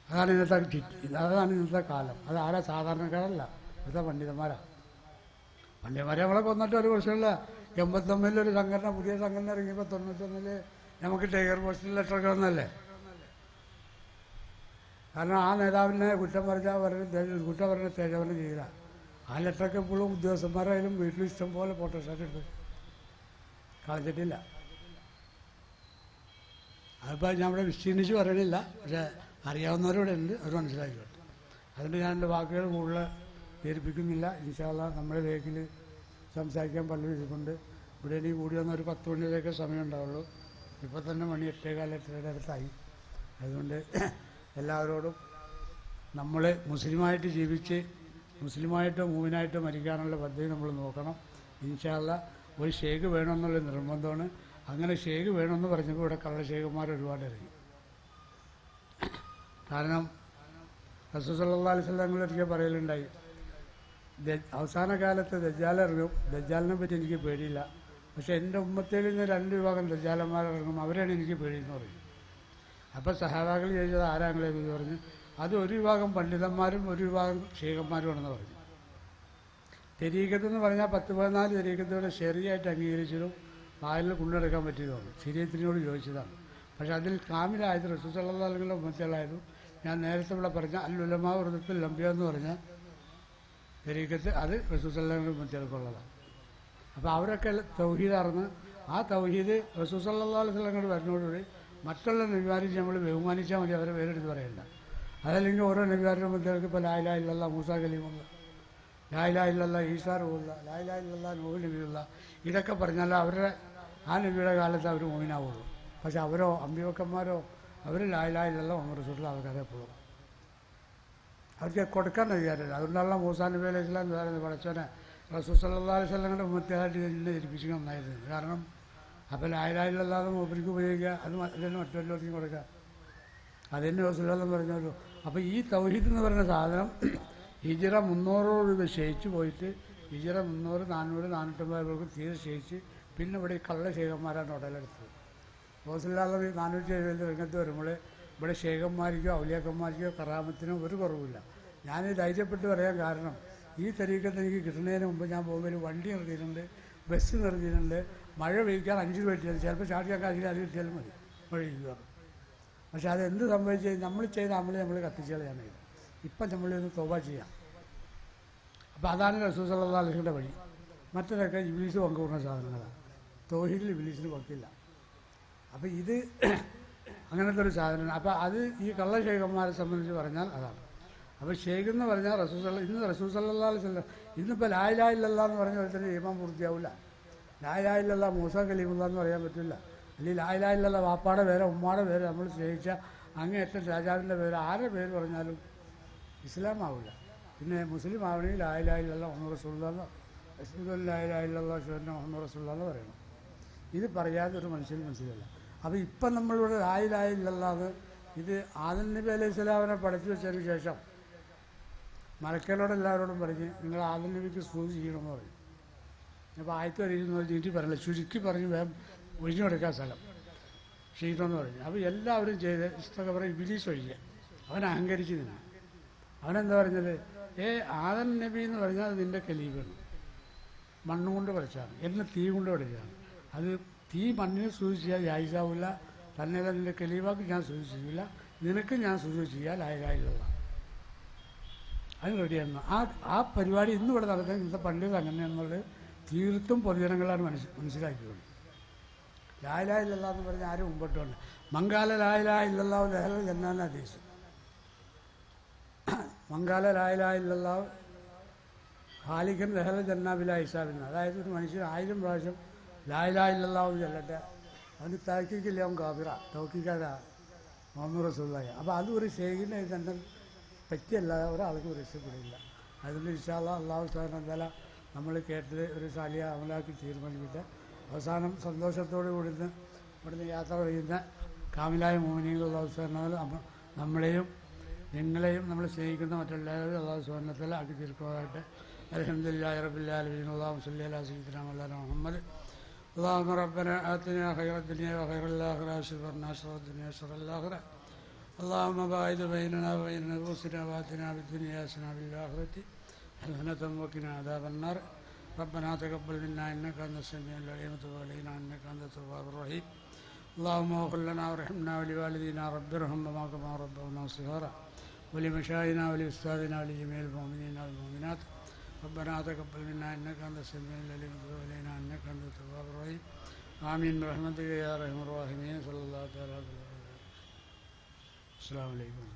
അതാണ് ഇന്നത്തെ കാലം. അത് ആരാ? സാധാരണക്കാരല്ല, ഇവിടുത്തെ പണ്ഡിതന്മാരാണ്. പണ്ഡിതന്മാരെ നമ്മളെ കൊന്നിട്ട് ഒരു പ്രശ്നമില്ല. 89 ഒരു സംഘടന, പുതിയ സംഘടന ഇറങ്ങിയപ്പോൾ 91 നമുക്ക് ടൈഗർ പോസ്റ്റിൽ ലെറ്ററൊക്കെ വന്നല്ലേ. കാരണം ആ നേതാവിനെ കുറ്റം പറഞ്ഞ തേജവനം ചെയ്യില്ല. ആ ലെറ്ററൊക്കെ ഇപ്പോഴും ഉദ്യോഗസ്ഥന്മാരായാലും വീട്ടിൽ ഇഷ്ടം പോലെ ഫോട്ടോസ്റ്റാറ്റ് എടുത്ത് കളഞ്ഞിട്ടില്ല. അതിപ്പോൾ ഞാൻ ഇവിടെ വിസ്തീർണിച്ച് പറയണില്ല, പക്ഷേ അറിയാവുന്നവരോടെ ഉണ്ട്, അത് മനസ്സിലാക്കിക്കോട്ടെ. അതുകൊണ്ട് ഞാൻ എൻ്റെ വാക്കുകൾ കൂടുതൽ ധരിപ്പിക്കുന്നില്ല. ഇൻഷാ അല്ലാഹ് നമ്മുടെ വേഗത്തിൽ സംസാരിക്കാൻ പലരും ഇരിപ്പുണ്ട്. ഇവിടെ ഇനി കൂടി വന്ന ഒരു 10 മണിയിലേക്ക് സമയം ഉണ്ടാവുള്ളൂ. ഇപ്പോൾ തന്നെ മണി 8:15 അടുത്തായി. അതുകൊണ്ട് എല്ലാവരോടും നമ്മൾ മുസ്ലിമായിട്ട് ജീവിച്ച് മുസ്ലിമായിട്ടോ മൂമിനായിട്ടോ മരിക്കാനുള്ള പദ്ധതി നമ്മൾ നോക്കണം. ഇൻഷാ അല്ലാഹ് ഒരു ഷേഖ് വേണമെന്നുള്ള നിർബന്ധമാണ്. അങ്ങനെ ഷേഖ് വേണമെന്ന് പറഞ്ഞപ്പോൾ ഇവിടെ കള്ള ഷേഖന്മാർ ഒരുപാട് ഇറങ്ങി. കാരണം റസൂൽ സല്ലല്ലാഹു അലൈഹി വസല്ലം ഒരിക്കൽ പറയലുണ്ടായി, അവസാന കാലത്ത് ദജ്ജാൽ ഇറങ്ങും, ദജ്ജാലിനെ പറ്റി എനിക്ക് പേടിയില്ല, പക്ഷെ എൻ്റെ ഉമ്മത്തിൽ നിന്ന് 2 വിഭാഗം ദജ്ജാലന്മാരിറങ്ങും, അവരാണ് എനിക്ക് പേടിയെന്ന് പറയും. അപ്പോൾ സഹാബാക്കൾ ചോദിച്ചത് ആരാങ്ങളെന്ന് പറഞ്ഞു. അത് ഒരു വിഭാഗം പണ്ഡിതന്മാരും ഒരു വിഭാഗം ഷേഖന്മാരുമാണെന്ന് പറഞ്ഞു. തെരീക്കത്ത് എന്ന് പറഞ്ഞാൽ 10-14 തെരീക്കത്തുകളെ ശരിയായിട്ട് അംഗീകരിച്ചതും വായിൽ കൊണ്ടെടുക്കാൻ പറ്റിയതുമാണ്. ശരീരത്തിനോട് ചോദിച്ചതാണ്. പക്ഷെ അതിൽ കാമിലായത് റസൂൽ സല്ലല്ലാഹു അലൈഹി വസല്ലം ഉമ്മത്തികളായിരുന്നു. ഞാൻ നേരത്തെ ഇവിടെ പറഞ്ഞ അൽ ഉലമാ വറസത്തുൽ അംബിയാ എന്ന് പറഞ്ഞ തെരീക്കത്ത് അത് റസൂൽ സല്ലല്ലാഹു അലൈഹി വസല്ലം ഉമ്മത്തികൾക്കുള്ളതാണ്. അപ്പോൾ അവരൊക്കെ തൗഹീദ് അറിഞ്ഞ് ആ തൗഹീദ് റസൂൽ സല്ലല്ലാഹു അലൈഹി വസല്ലം വരുന്നതോടുകൂടി മറ്റുള്ള നബിമാരെ നമ്മൾ ബഹുമാനിച്ചാൽ മതി, അവരെ പേരെടുത്ത് പറയണ്ട. അതല്ലെങ്കിൽ ഓരോ നബിമാരുടെ മുദ്ദകൾക്ക് ഇപ്പോൾ ലാ ഇലാഹ ഇല്ലല്ലാഹ് മൂസാ കലീമുള്ള, ലാ ഇലാഹ ഇല്ലല്ലാഹ് ഈസാ റൂഹുള്ള, ലാ ഇലാഹ ഇല്ലല്ലാഹ് നൂഹ് നബിയുള്ള, ഇതൊക്കെ പറഞ്ഞാൽ അവരുടെ ആ നബിയുടെ കാലത്ത് അവർ മോമിനാവുള്ളൂ. പക്ഷെ അവരോ അമ്പിവക്കന്മാരോ അവർ ലാ ഇലാഹ ഇല്ലല്ലാഹ് മുഹമ്മദ് റസൂലുള്ളാഹി ആൾക്കാരെ എപ്പോഴും അവർക്ക് കൊടുക്കാൻ അധികാരമില്ല. അതുകൊണ്ടുള്ള മൂസാ നബി അലൈഹി സ്വലാം പറയുന്നത് പടച്ചോനെ റസൂൽ സല്ലല്ലാഹു അലൈഹി വസല്ലമയുടെ ഉമ്മത്തിയായിട്ട് എന്നെ ധരിപ്പിച്ച് നന്നായിരുന്നു. കാരണം അപ്പോൾ ലാ ഇലാഹ ഇല്ലല്ലാഹ് മൂപ്പർക്ക് ഉപയോഗിക്കുക, അത് അതിന് മറ്റുള്ളവർക്കും കൊടുക്കുക, അതെന്നെ റസൂലുള്ളാഹി പറഞ്ഞല്ലോ. അപ്പോൾ ഈ തൗഹീദ് എന്ന് പറയുന്ന സാധനം ഹിജ്റ 300 ക്ഷയിച്ചു പോയിട്ട് ഹിജ്റ 300, 400, 450 തീരെ ക്ഷയിച്ച് പിന്നെ ഇവിടെ ഈ കള്ള ശേഖന്മാരാണ് ഉടലെടുത്തത്. റസൂലുള്ളാഹി 470 രംഗത്ത് വരുമ്പോൾ ഇവിടെ ശേഖന്മാർക്കോ ഔലിയാക്കന്മാർക്കോ കറാമത്തിനോ ഒരു കുറവില്ല. ഞാൻ ധൈര്യപ്പെട്ട് പറയാൻ കാരണം ഈ തരീക്കത്ത് എനിക്ക് കിട്ടുന്നതിന് മുമ്പ് ഞാൻ പോകുമ്പോൾ വണ്ടി നിർത്തിയിട്ടുണ്ട്, ബസ് നിർത്തിയിട്ടുണ്ട്. മഴ പെയ്ക്കാൻ 5 രൂപ കിട്ടിയത്, ചിലപ്പോൾ ചാടിയാൽ കാശിൽ അത് കിട്ടിയാലും മതി, മഴ പെയ്യുക. പക്ഷെ അതെന്ത് സംഭവിച്ചു, നമ്മൾ ചെയ്ത നമ്മൾ കത്തിച്ച് കളയാണ് ഇത്. ഇപ്പം നമ്മളൊന്ന് തൗബ ചെയ്യാം. അപ്പോൾ അതാണ് റസൂൽ സല്ലല്ലാഹു അലൈഹി വസല്ലം വഴി. മറ്റതൊക്കെ ഇബ്ലീസ് പങ്കുകൂടുന്ന സാധനങ്ങളാണ്. തൗഹീദിൽ ഇബ്ലീസിന് പങ്കില്ല. അപ്പോൾ ഇത് അങ്ങനത്തെ ഒരു സാധനമാണ്. അപ്പോൾ അത് ഈ കള്ള ശേഖന്മാരെ സംബന്ധിച്ച് പറഞ്ഞാൽ അതാണ്. അപ്പോൾ ഷേഖ് എന്ന് പറഞ്ഞാൽ ഇന്ന് റസൂൽ സല്ലല്ലാഹു അലൈഹി വസല്ലം ഇന്നിപ്പോൾ ലാ ഇലാഹ ഇല്ലല്ലാഹ് എന്ന് പറഞ്ഞ പോലെ തന്നെ ഈമാൻ പൂർത്തിയാവില്ല. ലാ ഇലാഹ ഇല്ലല്ലാഹ് മൂസാ കലീമുല്ലാഹ് എന്ന് പറയാൻ പറ്റില്ല. അല്ലെങ്കിൽ ലാ ഇലാഹ ഇല്ലല്ലാഹ് വാപ്പാടെ പേര് ഉമ്മാടെ പേര് നമ്മൾ സ്നേഹിച്ച അങ്ങേയറ്റം രാജാവിൻ്റെ പേര് ആരുടെ പേര് പറഞ്ഞാലും ഇസ്ലാം ആവില്ല. പിന്നെ മുസ്ലിം ആവണമെങ്കിൽ ലാ ഇലാഹ ഇല്ലല്ലാഹ് മുഹമ്മദ് റസൂലുള്ളാഹ്, അശ്ഹദു അൻ ലാ ഇലാഹ ഇല്ലല്ലാഹ് അശ്ഹദു അന്ന മുഹമ്മദ് റസൂലുള്ളാഹ് എന്ന് പറയണം. ഇത് പറയാതെ ഒരു മനുഷ്യന് മനസ്സിലല്ല. അപ്പോൾ ഇപ്പം നമ്മളിവിടെ ലാ ഇലാഹ ഇല്ലല്ലാഹ് ഇത് ആദം നബി അലൈഹി സ്വലാമിനെ പഠിച്ചു വെച്ചതിന് ശേഷം മലക്കളോട് എല്ലാവരോടും പറഞ്ഞ് നിങ്ങൾ ആദം നബിക്ക് സ്തുതി ചെയ്യണമെന്ന് പറയും. അപ്പോൾ ആയത്ത് അറിയുന്ന നീട്ടി പറയില്ല, ചുരുക്കി പറഞ്ഞ് വേഗം ഒഴിഞ്ഞുകൊടുക്കാൻ സ്ഥലം ചെയ്തെന്ന് പറഞ്ഞു. അപ്പോൾ എല്ലാവരും ചെയ്ത് ഇസ്തഗ്ഫാർ ഇബ്ലീസ് ഒഴിഞ്ഞ് അവൻ അഹങ്കരിച്ച് നിന്നു. അവനെന്താ പറഞ്ഞത്, ആദം നബി എന്ന് പറഞ്ഞാൽ നിൻ്റെ കലീഫാണ്, മണ്ണുകൊണ്ട് പഠിച്ചാണ്, എന്നെ തീ കൊണ്ട് പഠിച്ചാണ്. അത് തീ മണ്ണിനെ സൂചിച്ചാൽ ജായിസാവില്ല, തന്നെ നിൻ്റെ കലീഫാക്ക് ഞാൻ സൂചിച്ചില്ല, നിനക്ക് ഞാൻ സൂചിച്ചില്ല, ലാ ഇലാഹ ഇല്ലല്ലാഹ് അതിന് റെഡിയായിരുന്നു. ആ പരിപാടി ഇന്നിവിടെ നടത്താൻ ഇന്നത്തെ പണ്ഡിത് അങ്ങനെയാണെന്നുള്ളത് തീർത്തും പൊതുജനങ്ങളാണ് മനസ്സിലാക്കിയത്. ലാ ഇലാഹ ഇല്ലല്ലാഹ് എന്ന് പറഞ്ഞാൽ ആരും മുമ്പോട്ടുണ്ട്. മങ്കാല ലാ ഇലാഹ ഇല്ലല്ലാഹു ദഖലൽ ജന്നത്ത് ഹദീസ്. മങ്കാല ലാ ഇലാഹ ഇല്ലല്ലാഹു ഖാലിഖൻ ദഖലൽ ജന്നത്ത് ബിലാ ഹിസാബിൻ. അതായത് ഒരു മനുഷ്യൻ 1000 പ്രാവശ്യം ലാ ഇലാഹ ഇല്ലല്ലാഹു ചൊല്ലട്ടെ, അവന് തഹ്ഖീഖില്ല, അവൻ കാഫിറ, തൗഖീഖാ മുഹമ്മദ് റസൂലുള്ളാഹി. അപ്പോൾ അത് ഒരു ഷേഖിനെ തന്നെ പറ്റിയല്ലാതെ ഒരാൾക്ക് രക്ഷപ്പെടില്ല. അതുകൊണ്ട് ഇൻഷാ അല്ലാഹ് അല്ലാഹു സുബ്ഹാനഹു വ തആല നമ്മൾ കേട്ടത് ഒരു സാലിഹ അമലാക്കി തീരുമാനിക്കട്ടെ. അവസാനം സന്തോഷത്തോടു കൂടി ഇവിടുന്ന് യാത്ര ചെയ്യുന്ന കാമിലായ മോമിനീങ്ങൾ അല്ലാഹു സുബ്ഹാനഹു വ തആല നമ്മളെയും നിങ്ങളെയും നമ്മൾ സ്നേഹിക്കുന്ന മറ്റെല്ലാവരും അല്ലാഹു സുബ്ഹാനഹു വ തആല ആക്കി തീർക്കുവാനാകട്ടെ. അൽഹംദുലില്ലാഹി റബ്ബിൽ ആലമീൻ. അല്ലാഹുമ്മ സ്വല്ലി അലാ സയ്യിദിനാ മൗലാനാ മുഹമ്മദ്. اللهم ربنا آتنا خير الدنيا وخير الآخرة وشفرنا شر الدنيا وشر الآخرة. اللهم باعد بيننا وبين نفوسنا وآتنا بالدنيا حسنة وفي الآخرة حسنة وقنا عذاب النار. ربنا تقبل منا إنك أنت السميع العليم وتب علينا إنك أنت التواب الرحيم. اللهم اغفر لنا وارحمنا ولوالدينا رب ارحمهما كما ربونا صغارا ولمشايخنا ولأستاذنا ولجميع المؤمنين والمؤمنات. ربنا تقبل منا إنك أنت السميع العليم وتب علينا إنك أنت التواب الرحيم. آمين برحمتك يا أرحم الراحمين. صلى الله تعالى عليه وسلم. അസ്സലാമു അലൈക്കും.